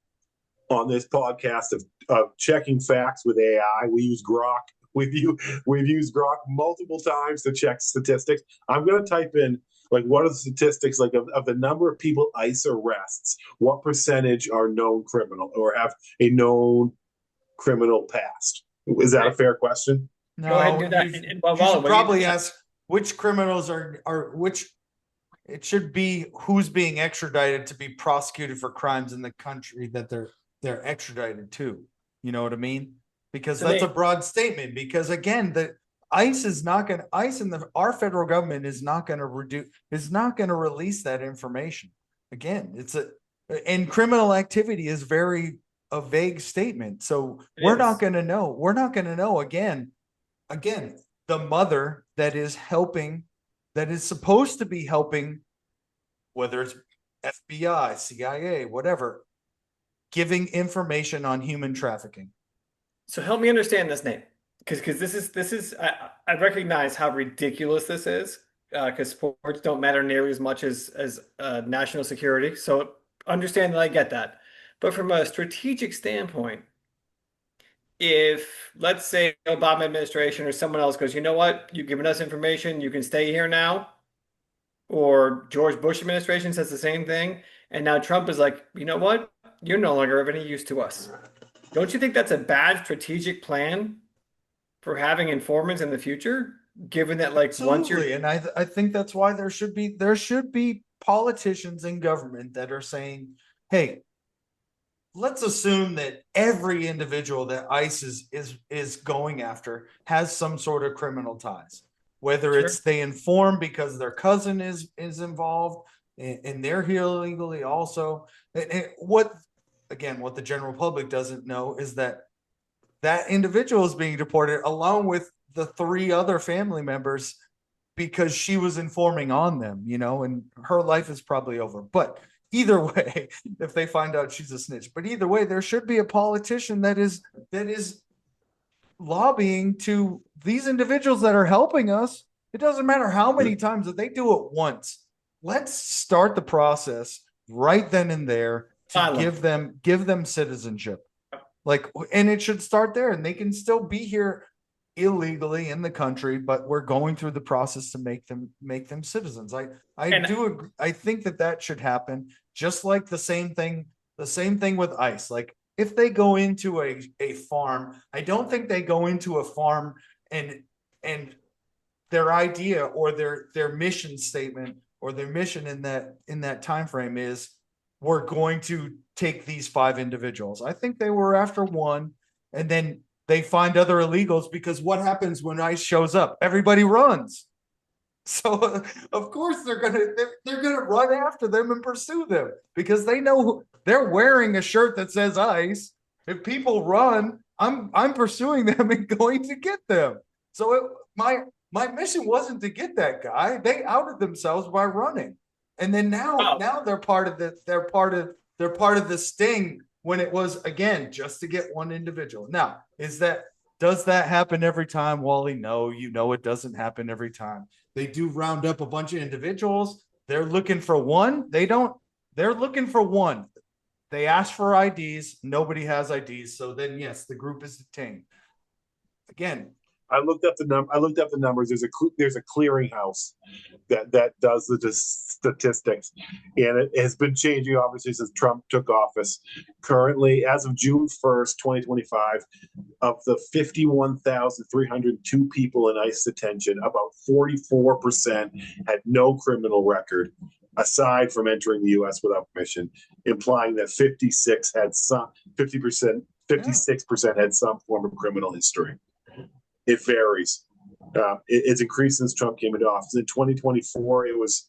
on this podcast of checking facts with AI. We use Grok. We've used Grok multiple times to check statistics. I'm going to type in, like, what are the statistics, like, of the number of people ICE arrests? What percentage are known criminal or have a known criminal past? Is that a fair question? No, Go ahead and do that. You should probably ask which criminals are which. It should be who's being extradited to be prosecuted for crimes in the country that they're extradited to. You know what I mean? Because that's a broad statement. Because again, the ICE is not going to ICE and our federal government is not going to release that information. Again, and criminal activity is a vague statement. So we're not going to know. We're not going to know. Again, the mother that is helping, that is supposed to be helping, whether it's FBI, CIA, whatever, giving information on human trafficking. So help me understand this, Nate, because this is I recognize how ridiculous this is, because sports don't matter nearly as much as national security. So understand that, I get that, but from a strategic standpoint, if, let's say, Obama administration or someone else goes, you know what, you've given us information, you can stay here now, or George Bush administration says the same thing, and now Trump is like, you know what, you're no longer of any use to us. Don't you think that's a bad strategic plan for having informants in the future, given that, like, once you're Absolutely. And I think that's why there should be politicians in government that are saying, hey, let's assume that every individual that ICE is going after has some sort of criminal ties, whether it's they inform because their cousin is involved and they're here illegally also. And what the general public doesn't know is that individual is being deported along with the 3 other family members because she was informing on them, and her life is probably over. But either way, if they find out she's a snitch, but either way, there should be a politician that is lobbying to these individuals that are helping us. It doesn't matter how many times, that they do it once. Let's start the process right then and there to give them citizenship. And it should start there, and they can still be here illegally in the country, but we're going through the process to make them citizens. I do agree. I think that should happen. Just like the same thing with ICE. Like, if they go into a farm, I don't think they go into a farm and their idea or their mission statement or their mission in that time frame is, we're going to take these 5 individuals. I think they were after one, and then they find other illegals, because what happens when ICE shows up? Everybody runs. So of course they're gonna run after them and pursue them, because they know they're wearing a shirt that says ICE. If people run, I'm pursuing them and going to get them. So my mission wasn't to get that guy. They outed themselves by running. And then now they're part of the sting, when it was, again, just to get one individual. Now, does that happen every time, Wally? No, it doesn't happen every time. They do round up a bunch of individuals. They're looking for one. They're looking for one. They ask for IDs. Nobody has IDs. So then, yes, the group is detained. Again, I looked up the numbers. There's a clearinghouse that does the statistics, and it has been changing obviously since Trump took office. Currently, as of June 1st, 2025, of the 51,302 people in ICE detention, about 44% had no criminal record aside from entering the U.S. without permission, implying that 56% had some form of criminal history. It varies. It's increased since Trump came into office. In 2024, it was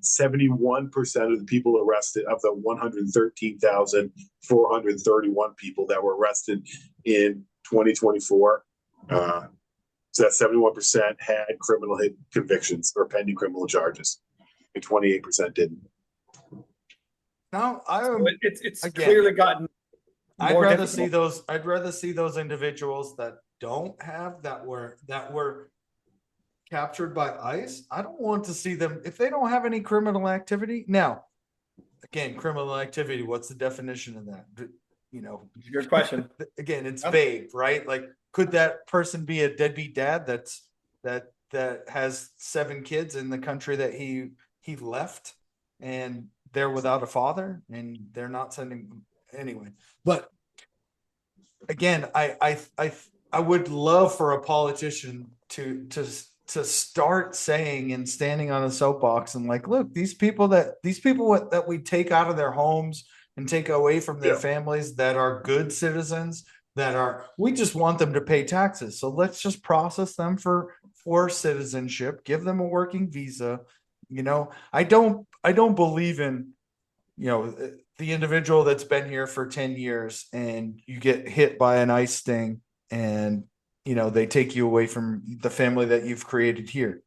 71% of the people arrested, of the 113,431 people that were arrested in 2024. So that 71% had criminal convictions or pending criminal charges, and 28% didn't. No, It's again, clearly gotten I'd more rather difficult. see those. I'd rather see those individuals that don't have that were captured by ICE. I don't want to see them if they don't have any criminal activity. Now, again, criminal activity. What's the definition of that? You know, Good question. again, it's Yep. vague, right? Like, could that person be a deadbeat dad that has 7 kids in the country that he left, and they're without a father, and they're not sending anyway. But again, I would love for a politician to start saying and standing on a soapbox and like, look, these people that we take out of their homes and take away from their families that are good citizens, we just want them to pay taxes. So let's just process them for citizenship, give them a working visa. You know, I don't believe in, you know, the individual that's been here for 10 years and you get hit by an ice sting and, you know, they take you away from the family that you've created here.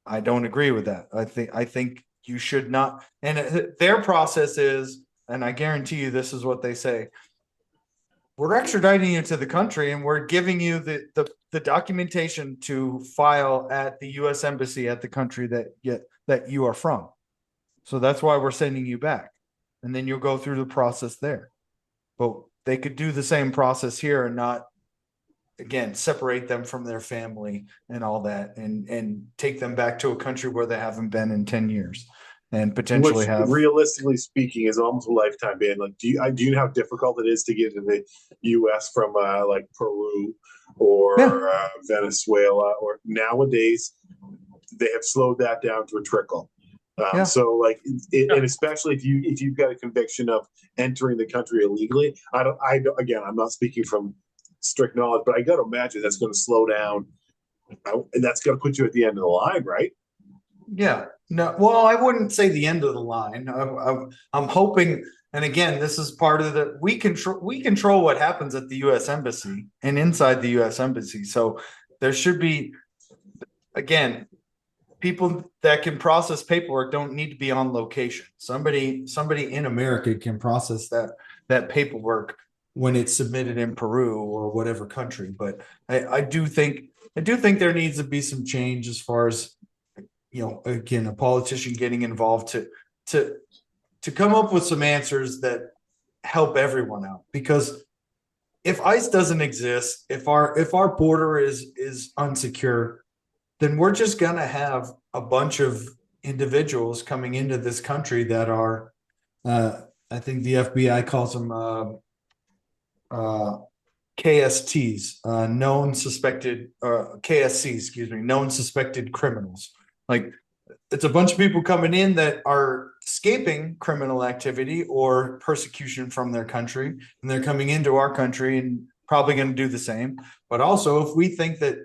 I don't agree with that. I think you should not. And their process is, and I guarantee you this is what they say, we're extraditing you to the country and we're giving you the documentation to file at the U.S. Embassy at the country that you are from. So that's why we're sending you back. And then you'll go through the process there. But they could do the same process here and not, again, separate them from their family and all that and take them back to a country where they haven't been in 10 years and potentially Which, realistically speaking, is almost a lifetime ban. Like, do you know how difficult it is to get into the U.S. from like Peru or Venezuela? Or nowadays, they have slowed that down to a trickle. So, like, and especially if you've got a conviction of entering the country illegally, I don't. Again, I'm not speaking from strict knowledge, but I got to imagine that's going to slow down, and that's going to put you at the end of the line, right? Yeah. No, well, I wouldn't say the end of the line. I'm hoping, and again, this is part of we control what happens at the U.S. Embassy and inside the U.S. Embassy. So there should be, again, people that can process paperwork don't need to be on location. Somebody in America can process that paperwork when it's submitted in Peru or whatever country. But I do think there needs to be some change as far as, you know, again, a politician getting involved to come up with some answers that help everyone out. Because if ICE doesn't exist, if our border is unsecure, then we're just gonna have a bunch of individuals coming into this country that are, I think the FBI calls them KSTs, known suspected, KSCs, excuse me, known suspected criminals. Like, it's a bunch of people coming in that are escaping criminal activity or persecution from their country, and they're coming into our country and probably going to do the same. But also, if we think that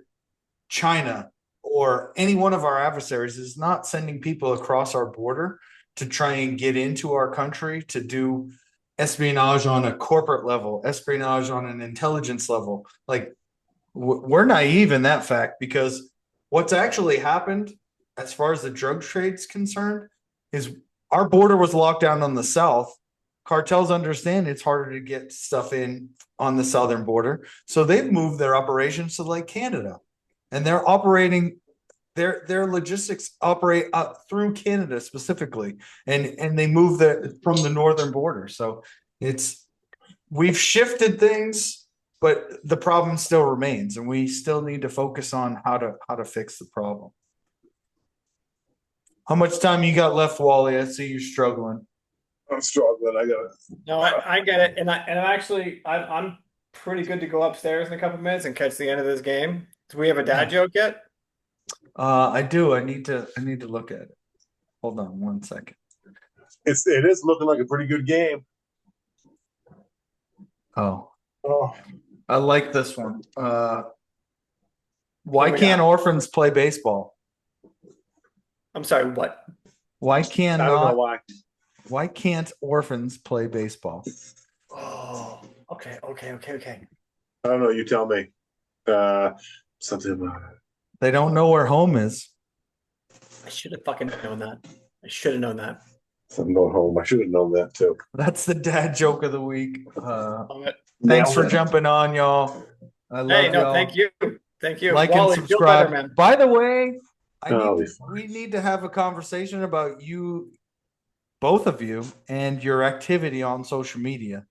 China or any one of our adversaries is not sending people across our border to try and get into our country to do espionage on a corporate level, espionage on an intelligence level, like, we're naive in that fact, because what's actually happened as far as the drug trade's concerned is our border was locked down on the south. Cartels understand it's harder to get stuff in on the southern border, so they've moved their operations to like Canada, and they're operating their logistics operate through Canada specifically, and they move from the northern border. So we've shifted things, but the problem still remains, and we still need to focus on how to fix the problem. How much time you got left, Wally? I see you're struggling. I'm struggling. I got it. No, I get it, and I'm pretty good to go upstairs in a couple minutes and catch the end of this game. Do we have a dad joke yet? I do. I need to look at it. Hold on one second. It is looking like a pretty good game. Oh, I like this one. Why What we can't got? orphans play baseball? I'm sorry, what? Why I don't know cannot? why. Why can't orphans play baseball? Oh, okay. I don't know. You tell me. Something about it. They don't know where home is. I should have fucking known that. I should have known that. Something about home. I should have known that too. That's the dad joke of the week. Love it. Thanks Nailed for it. jumping on, y'all. I love Hey, no, y'all. thank you. Thank you. Like and Wally, feel better, subscribe. man. By the way, I'll be fine. we need to have a conversation about you, both of you, and your activity on social media.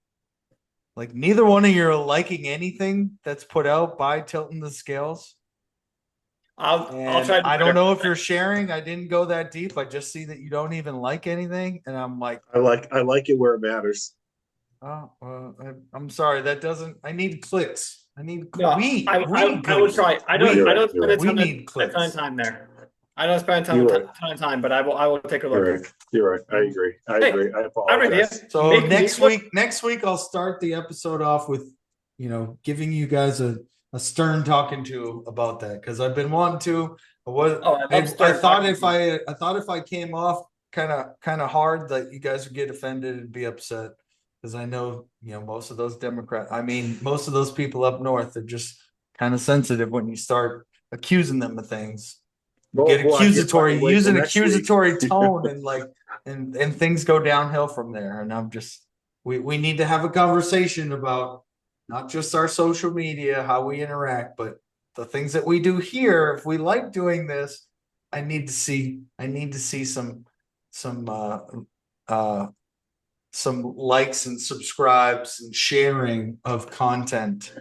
Like neither one of you are liking anything that's put out by Til'ton the Scales. I'll And try to do I don't better. know if you're sharing. I didn't go that deep. I just see that you don't even like anything, and I'm like, I like it where it matters. oh, I'm sorry. That doesn't. I need clicks. I need. No, I will try. I don't You're spend right. a We ton of, need a clicks. ton of time there. I don't spend a ton You're of, right. ton of time, but I will take a look. You're right. You're right. I agree. I Hey, agree. I I'm with you. apologize. So Make me next look- week I'll start the episode off with, giving you guys a stern talking to about that because I've been wanting to. Oh, I love I stern thought talking if I came off kind of hard that you guys would get offended and be upset because I know most of those most of those people up north are just kind of sensitive when you start accusing them of things. Get accusatory, use an accusatory tone and things go downhill from there. And I'm just we need to have a conversation about not just our social media, how we interact, but the things that we do here. If we like doing this, I need to see some likes and subscribes and sharing of content.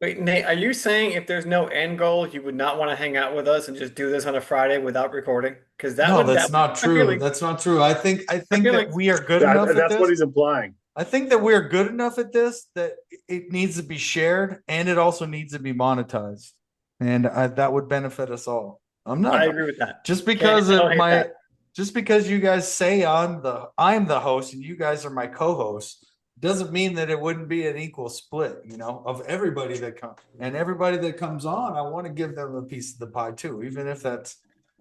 Wait, Nate, are you saying if there's no end goal, you would not want to hang out with us and just do this on a Friday without recording? Because That's not true. That's not true. I think that we are good enough at That's what this. he's implying. I think that we're good enough at this that it needs to be shared and it also needs to be monetized, and that would benefit us all. I agree with that. Just because I don't of hate my that. just because you guys say I'm the host and you guys are my co-hosts doesn't mean that it wouldn't be an equal split, of everybody that comes and everybody that comes on. I want to give them a piece of the pie too, even if that's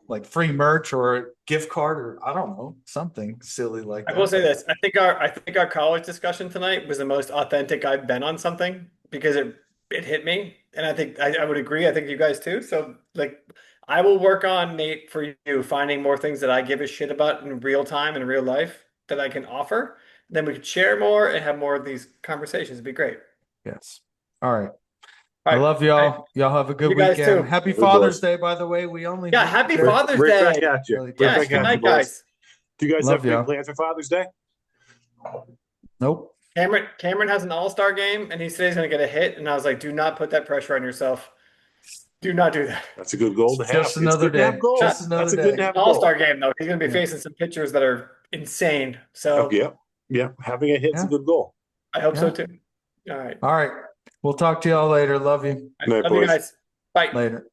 like free merch or a gift card or I don't know, something silly like that. I will say this. I think our college discussion tonight was the most authentic I've been on something because it hit me. And I think I would agree. I think you guys too. So I will work on, Nate, for you finding more things that I give a shit about in real time in real life that I can offer. Then we could share more and have more of these conversations. It'd be great. Yes. All right. All I right. love y'all. Y'all have a good You guys weekend. too. Happy Good Father's boys. Day, by the way. We only Yeah, happy Right Father's Right Day. back at you. Really Right Yeah, back good at you, night, boys. guys. Do you guys Love have big y'all. plans for Father's Day? Nope. Cameron has an all-star game and he said he's gonna get a hit. And I was like, do not put that pressure on yourself. Do not do that. That's a good goal to have. Just another It's good to have day. goals. Just another That's a day. good to have All-star goal. game though. He's gonna be Yeah. facing some pitchers that are insane. So Yeah. Having a hit's Yeah. a good goal. I hope so Yeah. too. All right. All right. We'll talk to y'all later. Love you. Night, Love you boys. guys. Bye. Later.